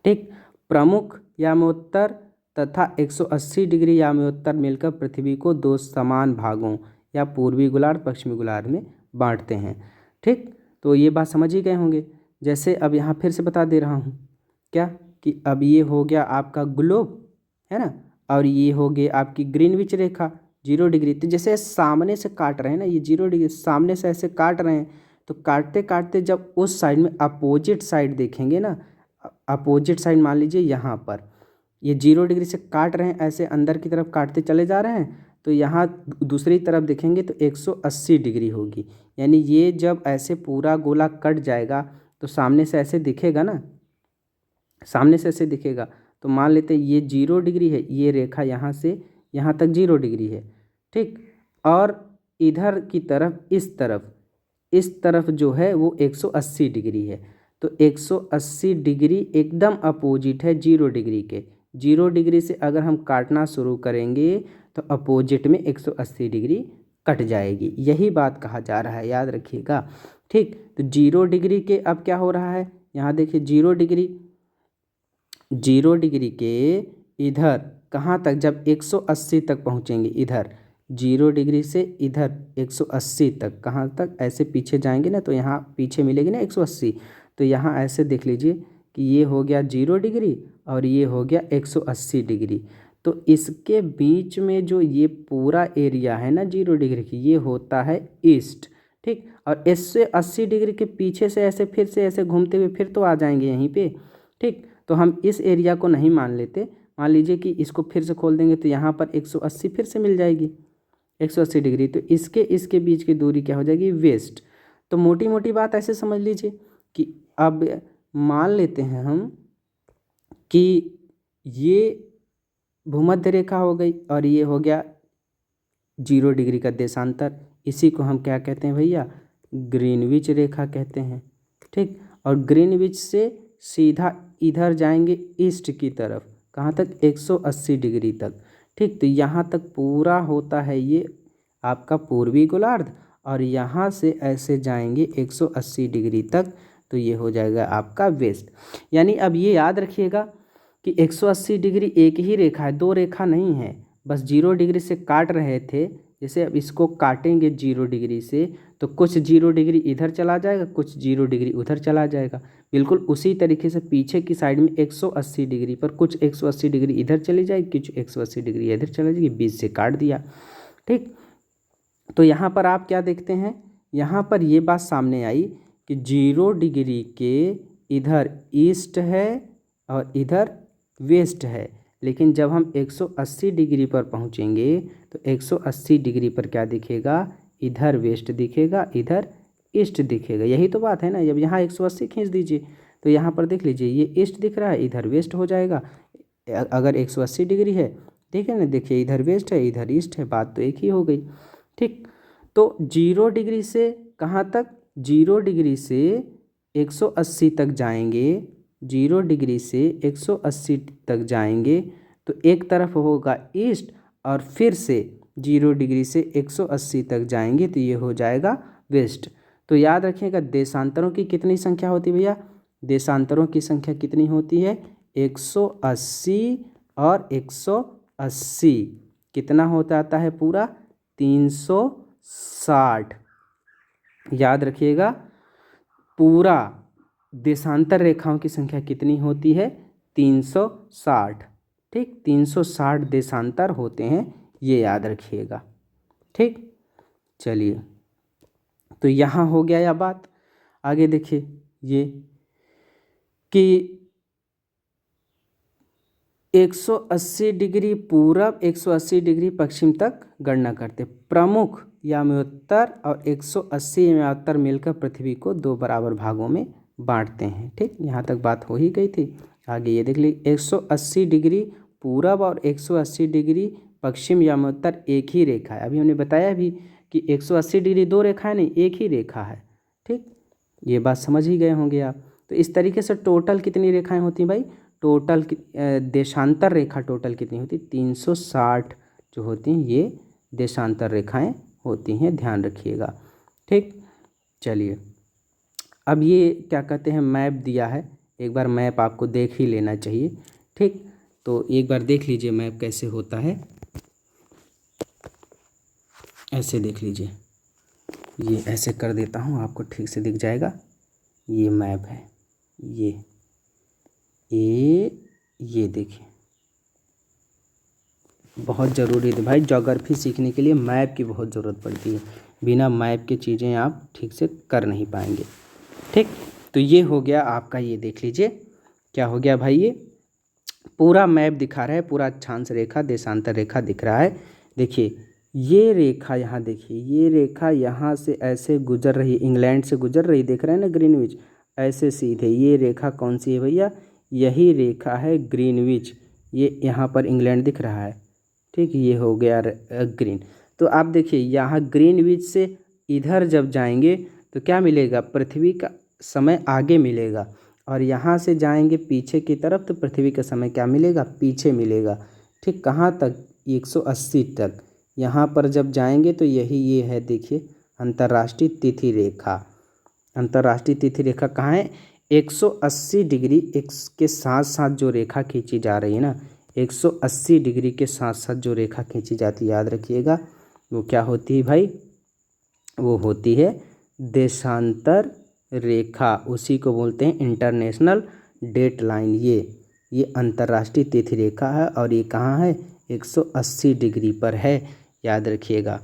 Speaker 1: ठीक। प्रमुख याम्योत्तर तथा 180 डिग्री याम्योत्तर मिलकर पृथ्वी को दो समान भागों या पूर्वी गोलार्ध पश्चिमी गोलार्ध में बांटते हैं। ठीक, तो ये बात समझ ही गए होंगे। जैसे अब यहाँ फिर से बता दे रहा हूँ क्या कि अब ये हो गया आपका ग्लोब, है ना, और ये हो गई आपकी ग्रीनविच रेखा 0 डिग्री। तो जैसे सामने से काट रहे हैं ना, ये 0 डिग्री सामने से ऐसे काट रहे हैं, तो काटते काटते जब उस साइड में अपोजिट साइड देखेंगे ना, अपोजिट साइड मान लीजिए यहाँ पर ये 0 डिग्री से काट रहे हैं, ऐसे अंदर की तरफ काटते चले जा रहे हैं, तो यहाँ दूसरी तरफ देखेंगे तो 180 डिग्री होगी। यानी ये जब ऐसे पूरा गोला कट जाएगा तो सामने से ऐसे दिखेगा ना, सामने से ऐसे दिखेगा, तो मान लेते हैं ये 0 डिग्री है, ये रेखा यहाँ से यहाँ तक 0 डिग्री है। ठीक, और इधर की तरफ इस तरफ जो है वो 180 डिग्री है। तो 180 डिग्री एकदम अपोजिट है 0 डिग्री के। 0 डिग्री से अगर हम काटना शुरू करेंगे तो अपोजिट में 180 डिग्री कट जाएगी। यही बात कहा जा रहा है, याद रखिएगा। ठीक, तो 0 डिग्री के अब क्या हो रहा है, यहाँ देखिए 0 डिग्री के इधर कहाँ तक, जब 180 तक पहुँचेंगे, इधर 0 डिग्री से इधर 180 तक, कहाँ तक, ऐसे पीछे जाएंगे ना तो यहाँ पीछे मिलेगी ना 180, तो यहाँ ऐसे देख लीजिए कि ये हो गया 0 डिग्री और ये हो गया 180 डिग्री। तो इसके बीच में जो ये पूरा एरिया है ना 0 डिग्री की, ये होता है ईस्ट। ठीक, और इससे 80 डिग्री के पीछे से ऐसे फिर से ऐसे घूमते हुए फिर तो आ जाएंगे यहीं पे। ठीक, तो हम इस एरिया को नहीं मान लेते, मान लीजिए कि इसको फिर से खोल देंगे तो यहाँ पर 180 फिर से मिल जाएगी 180 डिग्री। तो इसके बीच की दूरी क्या हो जाएगी, वेस्ट। तो मोटी मोटी बात ऐसे समझ लीजिए कि अब मान लेते हैं हम कि ये भूमध्य रेखा हो गई और ये हो गया 0 डिग्री का देशांतर। इसी को हम क्या कहते हैं भैया, ग्रीनविच रेखा कहते हैं। ठीक, और ग्रीनविच से सीधा इधर जाएंगे ईस्ट की तरफ, कहाँ तक, 180 डिग्री तक। ठीक, तो यहाँ तक पूरा होता है ये आपका पूर्वी गोलार्ध, और यहाँ से ऐसे जाएंगे 180 डिग्री तक, तो ये हो जाएगा आपका वेस्ट। यानी अब ये याद रखिएगा कि 180 डिग्री एक ही रेखा है, दो रेखा नहीं है। बस 0 डिग्री से काट रहे थे, जैसे अब इसको काटेंगे 0 डिग्री से तो कुछ 0 डिग्री इधर चला जाएगा, कुछ 0 डिग्री उधर चला जाएगा। बिल्कुल उसी तरीके से पीछे की साइड में 180 डिग्री पर कुछ 180 डिग्री इधर चली जाएगी, कुछ 180 डिग्री इधर चला जाएगी, बीच से काट दिया। ठीक, तो यहाँ पर आप क्या देखते हैं, यहाँ पर ये बात सामने आई कि 0 डिग्री के इधर ईस्ट है और इधर वेस्ट है, लेकिन जब हम 180 डिग्री पर पहुँचेंगे तो 180 डिग्री पर क्या दिखेगा, इधर वेस्ट दिखेगा, इधर ईस्ट दिखेगा। यही तो बात है ना। जब यहाँ 180 खींच दीजिए तो यहाँ पर देख लीजिए ये ईस्ट दिख रहा है, इधर वेस्ट हो जाएगा। अगर 180 डिग्री है, ठीक है ना, देखिए इधर वेस्ट है इधर ईस्ट है, बात तो एक ही हो गई। ठीक, तो 0 डिग्री से कहाँ तक, 0 डिग्री से 180 तक जाएंगे, 0 डिग्री से 180 तक जाएंगे तो एक तरफ होगा ईस्ट, और फिर से 0 डिग्री से 180 तक जाएंगे तो ये हो जाएगा वेस्ट। तो याद रखिएगा देशांतरों की कितनी संख्या होती है भैया, देशांतरों की संख्या कितनी होती है, 180 और 180 कितना होता आता है पूरा, 360। याद रखिएगा पूरा देशांतर रेखाओं की संख्या कितनी होती है, 360। ठीक, 360 देशांतर होते हैं, ये याद रखिएगा। ठीक, चलिए तो यहाँ हो गया यह बात। आगे देखिए ये कि 180 डिग्री पूरब 180 डिग्री पश्चिम तक गणना करते। प्रमुख याम्योत्तर और 180 याम्योत्तर मिलकर पृथ्वी को दो बराबर भागों में बांटते हैं। ठीक, यहाँ तक बात हो ही गई थी। आगे ये देख लीजिए 180 डिग्री पूरब और 180 डिग्री पश्चिम याम्योत्तर एक ही रेखा है। अभी हमने बताया भी कि 180 डिग्री दो रेखाएं नहीं, एक ही रेखा है। ठीक, ये बात समझ ही गए होंगे आप। तो इस तरीके से टोटल कितनी रेखाएं होती हैं भाई, टोटल देशांतर रेखा टोटल कितनी होती, 360 जो होती हैं ये देशांतर रेखाएं होती हैं, ध्यान रखिएगा। ठीक, चलिए अब ये क्या कहते हैं मैप दिया है एक बार मैप आपको देख ही लेना चाहिए। ठीक, तो एक बार देख लीजिए मैप कैसे होता है। ऐसे देख लीजिए, ये ऐसे कर देता हूँ, आपको ठीक से दिख जाएगा। ये मैप है, ये देखिए, बहुत ज़रूरी है भाई, ज्योग्राफी सीखने के लिए मैप की बहुत ज़रूरत पड़ती है। बिना मैप के चीज़ें आप ठीक से कर नहीं पाएंगे। ठीक, तो ये हो गया आपका, ये देख लीजिए क्या हो गया भाई, ये पूरा मैप दिखा रहा है, पूरा अक्षांश रेखा देशांतर रेखा दिख रहा है। देखिए ये रेखा यहाँ, देखिए ये रेखा यहाँ से ऐसे गुजर रही, इंग्लैंड से गुजर रही, देख रहे हैं ना ग्रीनविच, ऐसे सीधे। ये रेखा कौन सी है भैया, यही रेखा है ग्रीनविच, ये यहाँ पर इंग्लैंड दिख रहा है। ठीक, ये हो गया ग्रीन। तो आप देखिए यहाँ ग्रीनविच से इधर जब जाएंगे तो क्या मिलेगा, पृथ्वी का समय आगे मिलेगा, और यहाँ से जाएंगे पीछे की तरफ तो पृथ्वी का समय क्या मिलेगा, पीछे मिलेगा। ठीक, कहाँ तक, 180 तक। यहाँ पर जब जाएंगे तो यही ये है, देखिए अंतर्राष्ट्रीय तिथि रेखा। अंतर्राष्ट्रीय तिथि रेखा कहाँ है, 180 डिग्री के साथ साथ जो रेखा खींची जा रही है ना, 180 डिग्री के साथ साथ जो रेखा खींची जाती है, याद रखिएगा वो क्या होती है भाई, वो होती है देशांतर रेखा। उसी को बोलते हैं इंटरनेशनल डेट लाइन। ये अंतर्राष्ट्रीय तिथि रेखा है, और ये कहाँ है, 180 डिग्री पर है, याद रखिएगा।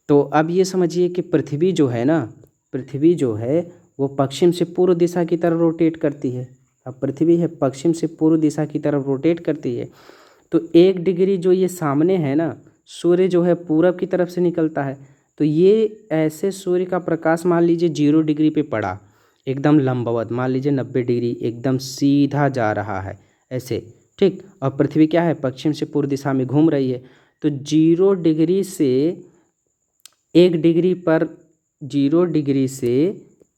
Speaker 1: तो अब ये समझिए कि पृथ्वी जो है ना, पृथ्वी जो है वो पश्चिम से पूर्व दिशा की तरफ रोटेट करती है। अब पृथ्वी है पश्चिम से पूर्व दिशा की तरफ रोटेट करती है, तो 1 डिग्री जो ये सामने है ना, सूर्य जो है पूरब की तरफ से निकलता है, तो ये ऐसे सूर्य का प्रकाश मान लीजिए 0 डिग्री पे पड़ा, एकदम लंबवत, मान लीजिए 90 डिग्री एकदम सीधा जा रहा है ऐसे। ठीक, और पृथ्वी क्या है, पश्चिम से पूर्व दिशा में घूम रही है, तो 0 डिग्री से 1 डिग्री पर, 0 डिग्री से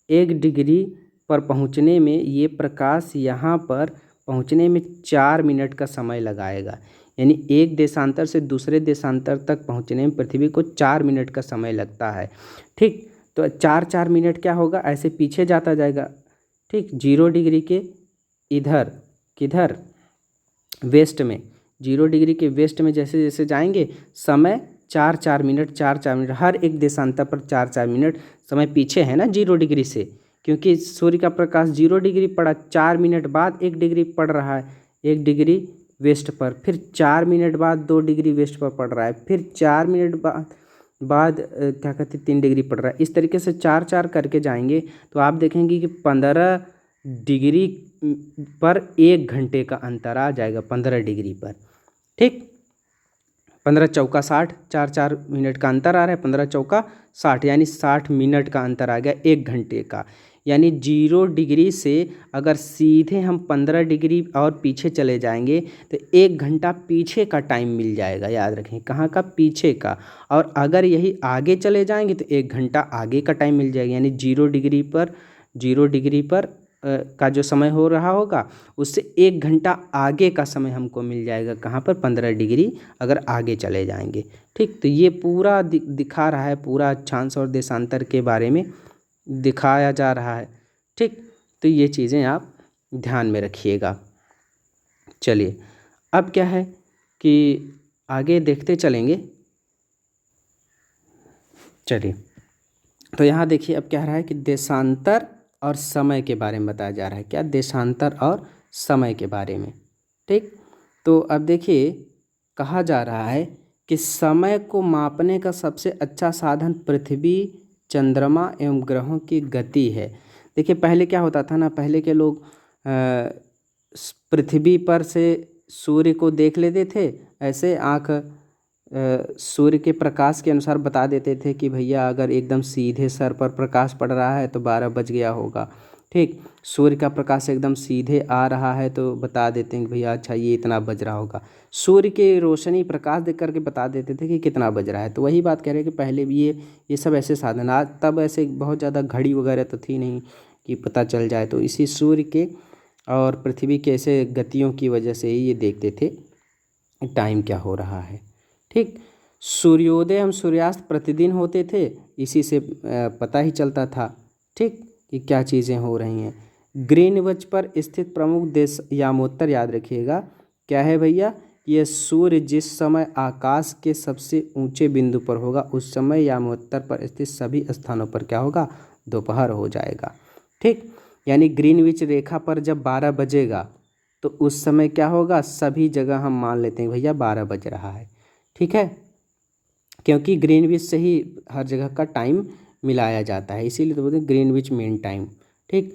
Speaker 1: 1 डिग्री पर पहुंचने में, ये प्रकाश यहाँ पर पहुंचने में 4 मिनट का समय लगाएगा। यानी एक देशांतर से दूसरे देशांतर तक पहुंचने में पृथ्वी को 4 मिनट का समय लगता है। ठीक, तो 4 मिनट क्या होगा, ऐसे पीछे जाता जाएगा। ठीक, 0 डिग्री के इधर, किधर, वेस्ट में, 0 डिग्री के वेस्ट में जैसे जैसे जाएंगे, समय 4 मिनट, 4 मिनट, हर एक देशांतर पर 4 मिनट समय पीछे है ना 0 डिग्री से, क्योंकि सूर्य का प्रकाश 0 डिग्री पड़ा, 4 मिनट बाद 1 डिग्री पड़ रहा है, 1 डिग्री वेस्ट पर, फिर 4 मिनट बाद 2 डिग्री वेस्ट पर पड़ रहा है, फिर 4 मिनट बाद क्या कहते हैं 3 डिग्री पड़ रहा है। इस तरीके से 4 करके जाएंगे तो आप देखेंगे कि 15 डिग्री पर 1 घंटे का अंतर आ जाएगा, 15 डिग्री पर। ठीक, 15 चौका 60, 4 मिनट का अंतर आ रहा है, 15 चौका 60, यानी 60 मिनट का अंतर आ गया 1 घंटे का। यानी 0 डिग्री से अगर सीधे हम 15 डिग्री और पीछे चले जाएंगे तो 1 घंटा पीछे का टाइम मिल जाएगा, याद रखें, कहाँ का, पीछे का। और अगर यही आगे चले जाएंगे तो 1 घंटा आगे का टाइम मिल जाएगा, यानी 0 डिग्री पर का जो समय हो रहा होगा उससे 1 घंटा आगे का समय हमको मिल जाएगा, कहाँ पर, 15 डिग्री अगर आगे चले जाएंगे। ठीक, तो ये पूरा दिखा रहा है, पूरा अक्षांश और देशांतर के बारे में दिखाया जा रहा है। ठीक, तो ये चीज़ें आप ध्यान में रखिएगा। चलिए अब क्या है कि आगे देखते चलेंगे। चलिए, तो यहाँ देखिए अब क्या रहा है कि देशांतर और समय के बारे में बताया जा रहा है। क्या, देशांतर और समय के बारे में। ठीक, तो अब देखिए कहा जा रहा है कि समय को मापने का सबसे अच्छा साधन पृथ्वी, चंद्रमा एवं ग्रहों की गति है। देखिए पहले क्या होता था ना, पहले के लोग पृथ्वी पर से सूर्य को देख लेते थे, ऐसे आँख सूर्य के प्रकाश के अनुसार बता देते थे कि भैया अगर एकदम सीधे सर पर प्रकाश पड़ रहा है तो 12 बज गया होगा। ठीक, सूर्य का प्रकाश एकदम सीधे आ रहा है तो बता देते हैं कि भैया अच्छा ये इतना बज रहा होगा। सूर्य की रोशनी प्रकाश देख करके बता देते थे कि कितना बज रहा है। तो वही बात कह रहे हैं कि पहले भी ये सब ऐसे साधन, आज तब ऐसे बहुत ज़्यादा घड़ी वगैरह तो थी नहीं कि पता चल जाए, तो इसी सूर्य के और पृथ्वी के ऐसे गतियों की वजह से ही ये देखते थे टाइम क्या हो रहा है। ठीक, सूर्योदय एवं सूर्यास्त प्रतिदिन होते थे, इसी से पता ही चलता था। ठीक, कि क्या चीज़ें हो रही हैं। ग्रीनविच पर स्थित प्रमुख देश यामोत्तर याद रखिएगा क्या है भैया, ये सूर्य जिस समय आकाश के सबसे ऊंचे बिंदु पर होगा उस समय यामोत्तर पर स्थित सभी स्थानों पर क्या होगा, दोपहर हो जाएगा। ठीक, यानी ग्रीनविच रेखा पर जब 12 बजेगा तो उस समय क्या होगा, सभी जगह हम मान लेते हैं भैया 12 बज रहा है। ठीक है, क्योंकि ग्रीनविच से ही हर जगह का टाइम मिलाया जाता है, इसीलिए तो बोलते हैं ग्रीनविच मीन टाइम। ठीक,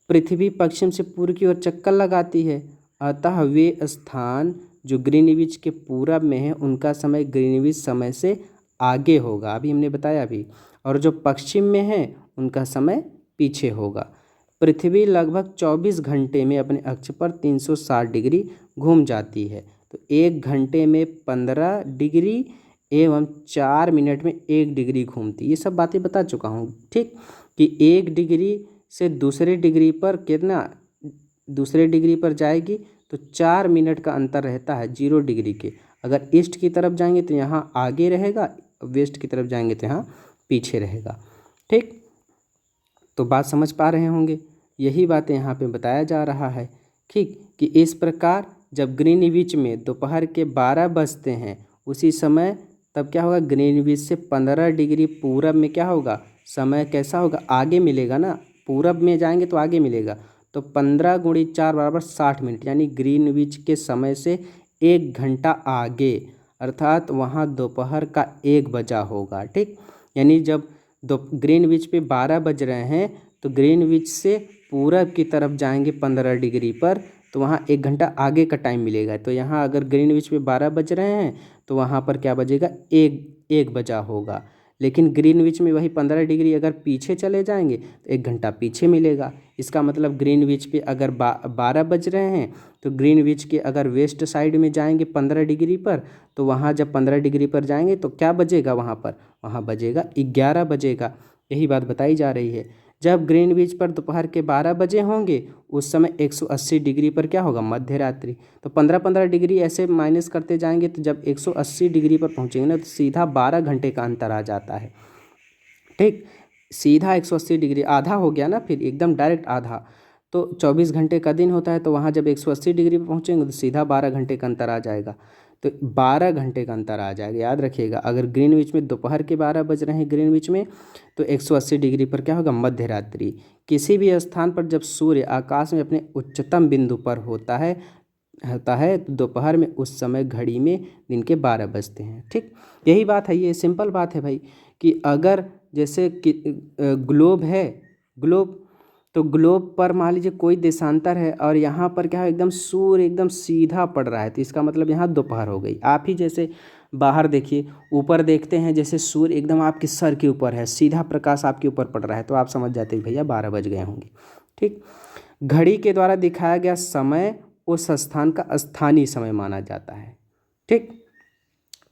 Speaker 1: पृथ्वी पश्चिम से पूर्व की ओर चक्कर लगाती है, अतः वे स्थान जो ग्रीनविच के पूरब में है उनका समय ग्रीनविच समय से आगे होगा, अभी हमने बताया अभी, और जो पश्चिम में है उनका समय पीछे होगा। पृथ्वी लगभग 24 घंटे में अपने अक्ष पर 360 डिग्री घूम जाती है, तो 1 घंटे में 15 डिग्री एवं 4 मिनट में 1 डिग्री घूमती, ये सब बातें बता चुका हूँ। ठीक, कि 1 डिग्री से दूसरे डिग्री पर कितना, दूसरे डिग्री पर जाएगी तो 4 मिनट का अंतर रहता है 0 डिग्री के। अगर ईस्ट की तरफ जाएंगे तो यहाँ आगे रहेगा, वेस्ट की तरफ जाएंगे तो यहाँ पीछे रहेगा। ठीक, तो बात समझ पा रहे होंगे, यही बातें यहाँ पे बताया जा रहा है। ठीक, कि इस प्रकार जब ग्रीनविच में दोपहर के 12 बजते हैं उसी समय तब क्या होगा, ग्रीनविच से 15 डिग्री पूरब में क्या होगा, समय कैसा होगा, आगे मिलेगा ना, पूरब में जाएंगे तो आगे मिलेगा, तो 15 गुणी 4 बराबर 60 मिनट, यानी ग्रीनविच के समय से 1 घंटा आगे, अर्थात वहाँ दोपहर का 1 बजा होगा। ठीक, यानी जब ग्रीनविच पे 12 बज रहे हैं तो ग्रीनविच से पूरब की तरफ जाएंगे 15 डिग्री पर तो वहाँ 1 घंटा आगे का टाइम मिलेगा। तो यहाँ अगर ग्रीनविच पे 12 बज रहे हैं तो वहाँ पर क्या बजेगा, 1 बजा होगा। लेकिन ग्रीनविच में वही 15 डिग्री अगर पीछे चले जाएंगे तो 1 घंटा पीछे मिलेगा। इसका मतलब ग्रीनविच पे अगर 12 बज रहे हैं तो ग्रीनविच के अगर वेस्ट साइड में जाएंगे 15 डिग्री पर तो वहाँ जब 15 डिग्री पर जाएंगे तो क्या बजेगा, वहाँ बजेगा 11 बजेगा। यही बात बताई जा रही है। जब ग्रीनविच पर दोपहर के 12 बजे होंगे उस समय 180 डिग्री पर क्या होगा, मध्य रात्रि। तो 15-15 डिग्री ऐसे माइनस करते जाएंगे तो जब 180 डिग्री पर पहुंचेंगे ना तो सीधा 12 घंटे का अंतर आ जाता है। ठीक, सीधा 180 डिग्री आधा हो गया ना, फिर एकदम डायरेक्ट आधा। तो 24 घंटे का दिन होता है तो वहाँ जब 180 डिग्री पर पहुँचेंगे तो सीधा 12 घंटे का अंतर आ जाएगा, तो 12 घंटे का अंतर आ जाएगा। याद रखिएगा, अगर ग्रीनविच में दोपहर के 12 बज रहे हैं ग्रीनविच में तो 180 डिग्री पर क्या होगा, मध्य रात्रि। किसी भी स्थान पर जब सूर्य आकाश में अपने उच्चतम बिंदु पर होता है तो दोपहर में उस समय घड़ी में दिन के 12 बजते हैं। ठीक, यही बात है, ये सिंपल बात है भाई, कि अगर जैसे कि ग्लोब है, ग्लोब, तो ग्लोब पर मान लीजिए कोई देशांतर है और यहाँ पर क्या है, एकदम सूर्य एकदम सीधा पड़ रहा है तो इसका मतलब यहाँ दोपहर हो गई। आप ही जैसे बाहर देखिए, ऊपर देखते हैं, जैसे सूर्य एकदम आपके सर के ऊपर है, सीधा प्रकाश आपके ऊपर पड़ रहा है तो आप समझ जाते हैं भैया 12 बज गए होंगे। ठीक, घड़ी के द्वारा दिखाया गया समय उस स्थान का स्थानीय समय माना जाता है। ठीक,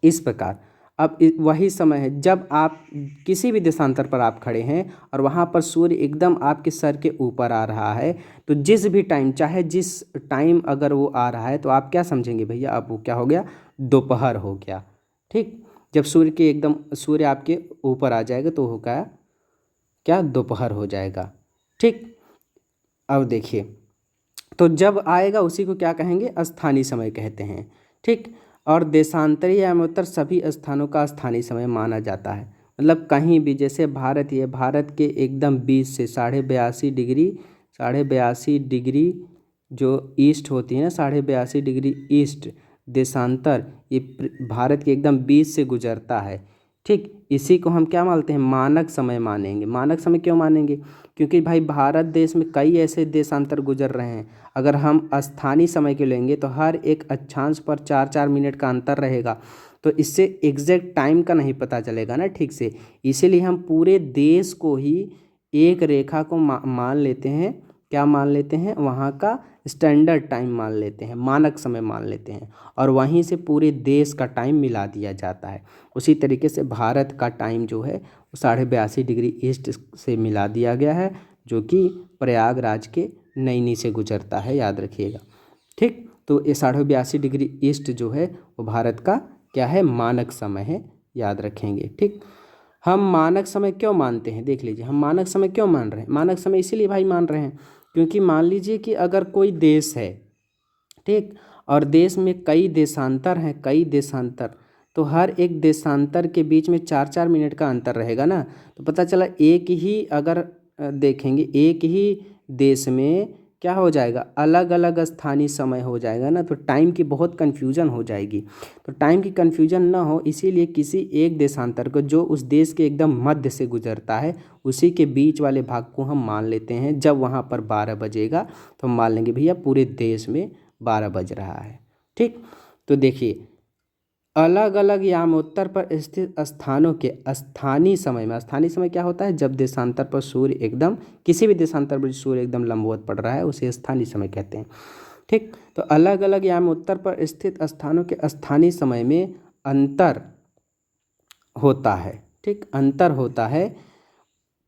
Speaker 1: इस प्रकार अब वही समय है जब आप किसी भी देशांतर पर आप खड़े हैं और वहाँ पर सूर्य एकदम आपके सर के ऊपर आ रहा है तो जिस भी टाइम, चाहे जिस टाइम अगर वो आ रहा है तो आप क्या समझेंगे भैया, अब वो क्या हो गया, दोपहर हो गया। ठीक, जब सूर्य आपके ऊपर आ जाएगा तो होगा क्या, दोपहर हो जाएगा। ठीक, अब देखिए, तो जब आएगा उसी को क्या कहेंगे, स्थानीय समय कहते हैं। ठीक, और देशांतरी यामोत्तर सभी स्थानों का स्थानीय समय माना जाता है। मतलब कहीं भी, जैसे भारत, ये भारत के एकदम 20 से 82.5 डिग्री जो ईस्ट होती है ना, 82.5 डिग्री ईस्ट देशांतर, ये भारत के एकदम 20 से गुजरता है। ठीक, इसी को हम क्या मानते हैं, मानक समय मानेंगे। मानक समय क्यों मानेंगे, क्योंकि भाई भारत देश में कई ऐसे देशांतर गुजर रहे हैं। अगर हम स्थानीय समय के लेंगे तो हर एक अक्षांश पर 4-4 मिनट का अंतर रहेगा, तो इससे एग्जैक्ट टाइम का नहीं पता चलेगा ना ठीक से। इसीलिए हम पूरे देश को ही एक रेखा को मान लेते हैं, क्या मान लेते हैं, वहाँ का स्टैंडर्ड टाइम मान लेते हैं, मानक समय मान लेते हैं, और वहीं से पूरे देश का टाइम मिला दिया जाता है। उसी तरीके से भारत का टाइम जो है वो 82.5 डिग्री ईस्ट से मिला दिया गया है, जो कि प्रयागराज के नैनी से गुजरता है, याद रखिएगा। ठीक, तो ये 82.5 डिग्री ईस्ट जो है वो भारत का क्या है, मानक समय है, याद रखेंगे। ठीक, हम मानक समय क्यों मानते हैं, देख लीजिए, हम मानक समय क्यों मान रहे हैं। मानक समय इसीलिए भाई मान रहे हैं क्योंकि मान लीजिए कि अगर कोई देश है, ठीक, और देश में कई देशांतर हैं, कई देशांतर, तो हर एक देशांतर के बीच में 4-4 मिनट का अंतर रहेगा ना। तो पता चला एक ही अगर देखेंगे, एक ही देश में क्या हो जाएगा, अलग अलग स्थानीय समय हो जाएगा ना, तो टाइम की बहुत कन्फ्यूजन हो जाएगी। तो टाइम की कन्फ्यूजन ना हो इसीलिए किसी एक देशांतर को जो उस देश के एकदम मध्य से गुजरता है उसी के बीच वाले भाग को हम मान लेते हैं। जब वहाँ पर 12 बजेगा तो हम मान लेंगे भैया पूरे देश में 12 बज रहा है, ठीक। तो देखिए अलग अलग यामोत्तर पर स्थित स्थानों के स्थानीय समय में, स्थानीय समय क्या होता है, जब देशांतर पर सूर्य एकदम, किसी भी देशांतर पर सूर्य एकदम लंबवत पड़ रहा है उसे स्थानीय समय कहते हैं, ठीक। तो अलग अलग यामोत्तर पर स्थित स्थानों के स्थानीय समय में अंतर होता है, ठीक, अंतर होता है,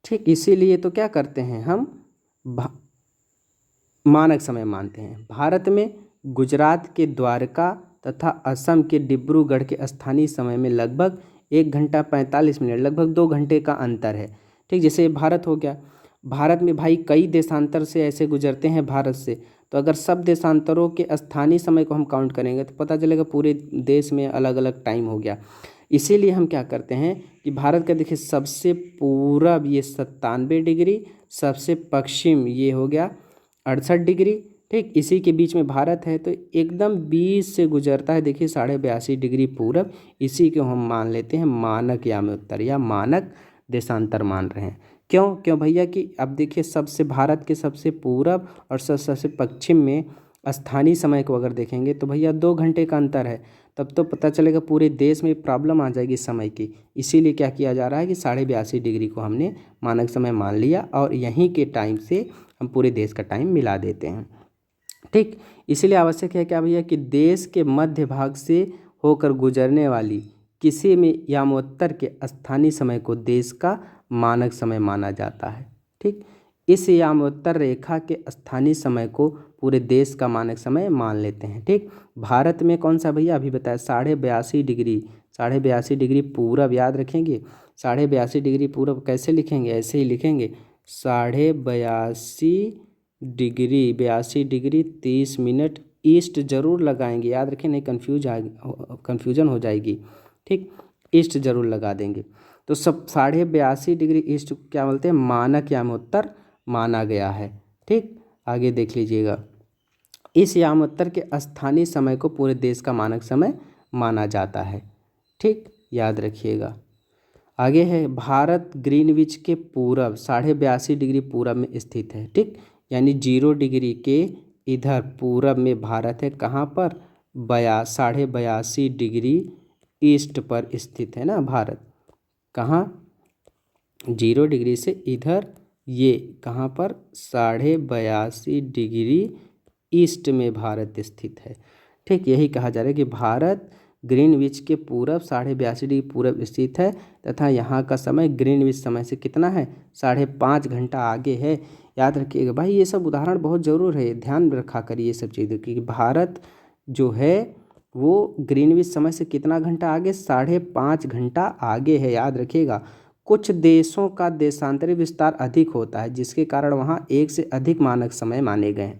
Speaker 1: ठीक। इसीलिए तो क्या करते हैं हम मानक समय मानते हैं। भारत में गुजरात के द्वारका तथा असम के डिब्रूगढ़ के स्थानीय समय में लगभग 1 घंटा 45 मिनट, लगभग 2 घंटे का अंतर है, ठीक। जैसे भारत हो गया, भारत में भाई कई देशांतर से ऐसे गुजरते हैं भारत से, तो अगर सब देशांतरों के स्थानीय समय को हम काउंट करेंगे तो पता चलेगा पूरे देश में अलग अलग टाइम हो गया। इसीलिए हम क्या करते हैं कि भारत का देखिए सबसे पूरब ये 97 डिग्री, सबसे पश्चिम ये हो गया 68 डिग्री, ठीक। इसी के बीच में भारत है तो एकदम 20 से गुजरता है, देखिए 82.5 डिग्री पूरब। इसी को हम मान लेते हैं मानक यामोत्तर या मानक देशांतर मान रहे हैं। क्यों भैया कि अब देखिए सबसे भारत के सबसे पूरब और सबसे पश्चिम में स्थानीय समय को अगर देखेंगे तो भैया 2 घंटे का अंतर है, तब तो पता चलेगा पूरे देश में प्रॉब्लम आ जाएगी समय की। इसीलिए क्या किया जा रहा है कि 82.5 डिग्री को हमने मानक समय मान लिया और यहीं के टाइम से हम पूरे देश का टाइम मिला देते हैं, ठीक। इसीलिए आवश्यक है क्या भैया कि देश के मध्य भाग से होकर गुजरने वाली किसी में यामोत्तर के स्थानीय समय को देश का मानक समय माना जाता है, ठीक। इस यामोत्तर रेखा के स्थानीय समय को पूरे देश का मानक समय मान लेते हैं, ठीक। भारत में कौन सा भैया अभी बताया 82.5 डिग्री, 82.5 डिग्री पूरब, याद रखेंगे 82.5 डिग्री पूरब कैसे लिखेंगे, ऐसे ही लिखेंगे 82.5 डिग्री, 82 डिग्री 30 मिनट ईस्ट जरूर लगाएंगे, याद रखें नहीं कन्फ्यूजन हो जाएगी, ठीक। ईस्ट जरूर लगा देंगे। तो सब 82.5 डिग्री ईस्ट क्या बोलते हैं, मानक यामोत्तर माना गया है, ठीक। आगे देख लीजिएगा, इस यामोत्तर के स्थानीय समय को पूरे देश का मानक समय माना जाता है, ठीक, याद रखिएगा। आगे है भारत ग्रीनविच के पूरब 82.5 डिग्री पूरब में स्थित है, ठीक। यानी 0 डिग्री के इधर पूरब में भारत है, कहाँ पर 82.5 डिग्री ईस्ट पर स्थित है ना भारत। कहाँ 0 डिग्री से इधर ये कहाँ पर 82.5 डिग्री ईस्ट में भारत स्थित है, ठीक। यही कहा जा रहा है कि भारत ग्रीनविच के पूरब 82.5 डिग्री पूरब स्थित है तथा यहाँ का समय ग्रीनविच समय से कितना है 5.5 घंटा आगे है। याद रखिएगा भाई, ये सब उदाहरण बहुत ज़रूर है, ध्यान रखा करिए ये सब चीज़ों की। भारत जो है वो ग्रीनविच समय से कितना घंटा आगे, 5.5 घंटा आगे है, याद रखिएगा। कुछ देशों का देशांतरी विस्तार अधिक होता है जिसके कारण वहाँ एक से अधिक मानक समय माने गए हैं।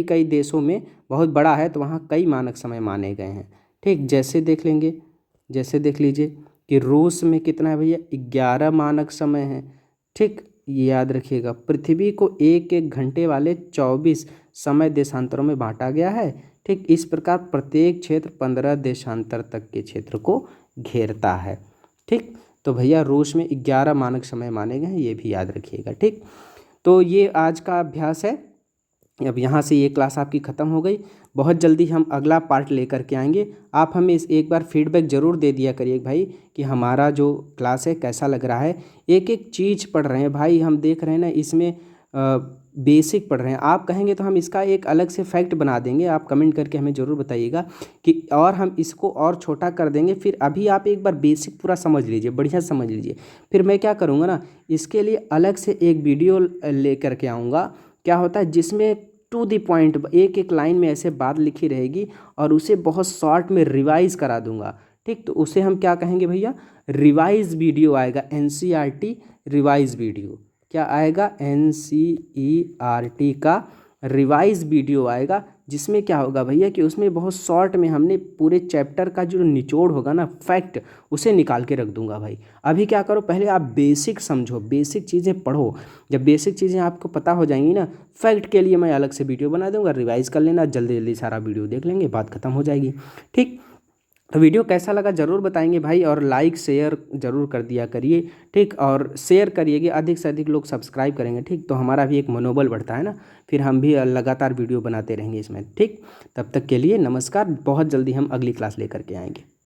Speaker 1: कई देशों में बहुत बड़ा है तो वहाँ कई मानक समय माने गए हैं, ठीक। जैसे देख लीजिए कि रूस में कितना है भैया 11 मानक समय है, ठीक। ये याद रखिएगा। पृथ्वी को एक एक घंटे वाले 24 समय देशांतरों में बांटा गया है, ठीक। इस प्रकार प्रत्येक क्षेत्र 15 देशांतर तक के क्षेत्र को घेरता है, ठीक। तो भैया रूस में 11 मानक समय माने गए हैं, ये भी याद रखिएगा, ठीक। तो ये आज का अभ्यास है। अब यहाँ से ये क्लास आपकी ख़त्म हो गई। बहुत जल्दी हम अगला पार्ट लेकर के आएंगे। आप हमें इस एक बार फीडबैक ज़रूर दे दिया करिए भाई कि हमारा जो क्लास है कैसा लग रहा है। एक एक चीज़ पढ़ रहे हैं भाई, हम देख रहे हैं ना, इसमें बेसिक पढ़ रहे हैं। आप कहेंगे तो हम इसका एक अलग से फैक्ट बना देंगे, आप कमेंट करके हमें ज़रूर बताइएगा कि, और हम इसको और छोटा कर देंगे। फिर अभी आप एक बार बेसिक पूरा समझ लीजिए, बढ़िया समझ लीजिए। फिर मैं क्या करूँगा ना, इसके लिए अलग से एक वीडियो लेकर के आऊँगा। क्या होता है जिसमें टू द पॉइंट एक एक लाइन में ऐसे बात लिखी रहेगी और उसे बहुत शॉर्ट में रिवाइज करा दूंगा, ठीक। तो उसे हम क्या कहेंगे भैया, रिवाइज वीडियो आएगा, NCERT रिवाइज वीडियो, क्या आएगा, NCERT का रिवाइज वीडियो आएगा, जिसमें क्या होगा भैया कि उसमें बहुत शॉर्ट में हमने पूरे चैप्टर का जो निचोड़ होगा ना, फैक्ट, उसे निकाल के रख दूंगा भाई। अभी क्या करो, पहले आप बेसिक समझो, बेसिक चीज़ें पढ़ो। जब बेसिक चीज़ें आपको पता हो जाएंगी ना, फैक्ट के लिए मैं अलग से वीडियो बना दूंगा, रिवाइज कर लेना, जल्दी जल्दी सारा वीडियो देख लेंगे, बात खत्म हो जाएगी। ठीक, तो वीडियो कैसा लगा ज़रूर बताएंगे भाई, और लाइक शेयर ज़रूर कर दिया करिए। ठीक, और शेयर करिए कि अधिक से अधिक लोग सब्सक्राइब करेंगे। ठीक, तो हमारा भी एक मनोबल बढ़ता है ना, फिर हम भी लगातार वीडियो बनाते रहेंगे इसमें। ठीक, तब तक के लिए नमस्कार, बहुत जल्दी हम अगली क्लास लेकर के आएंगे।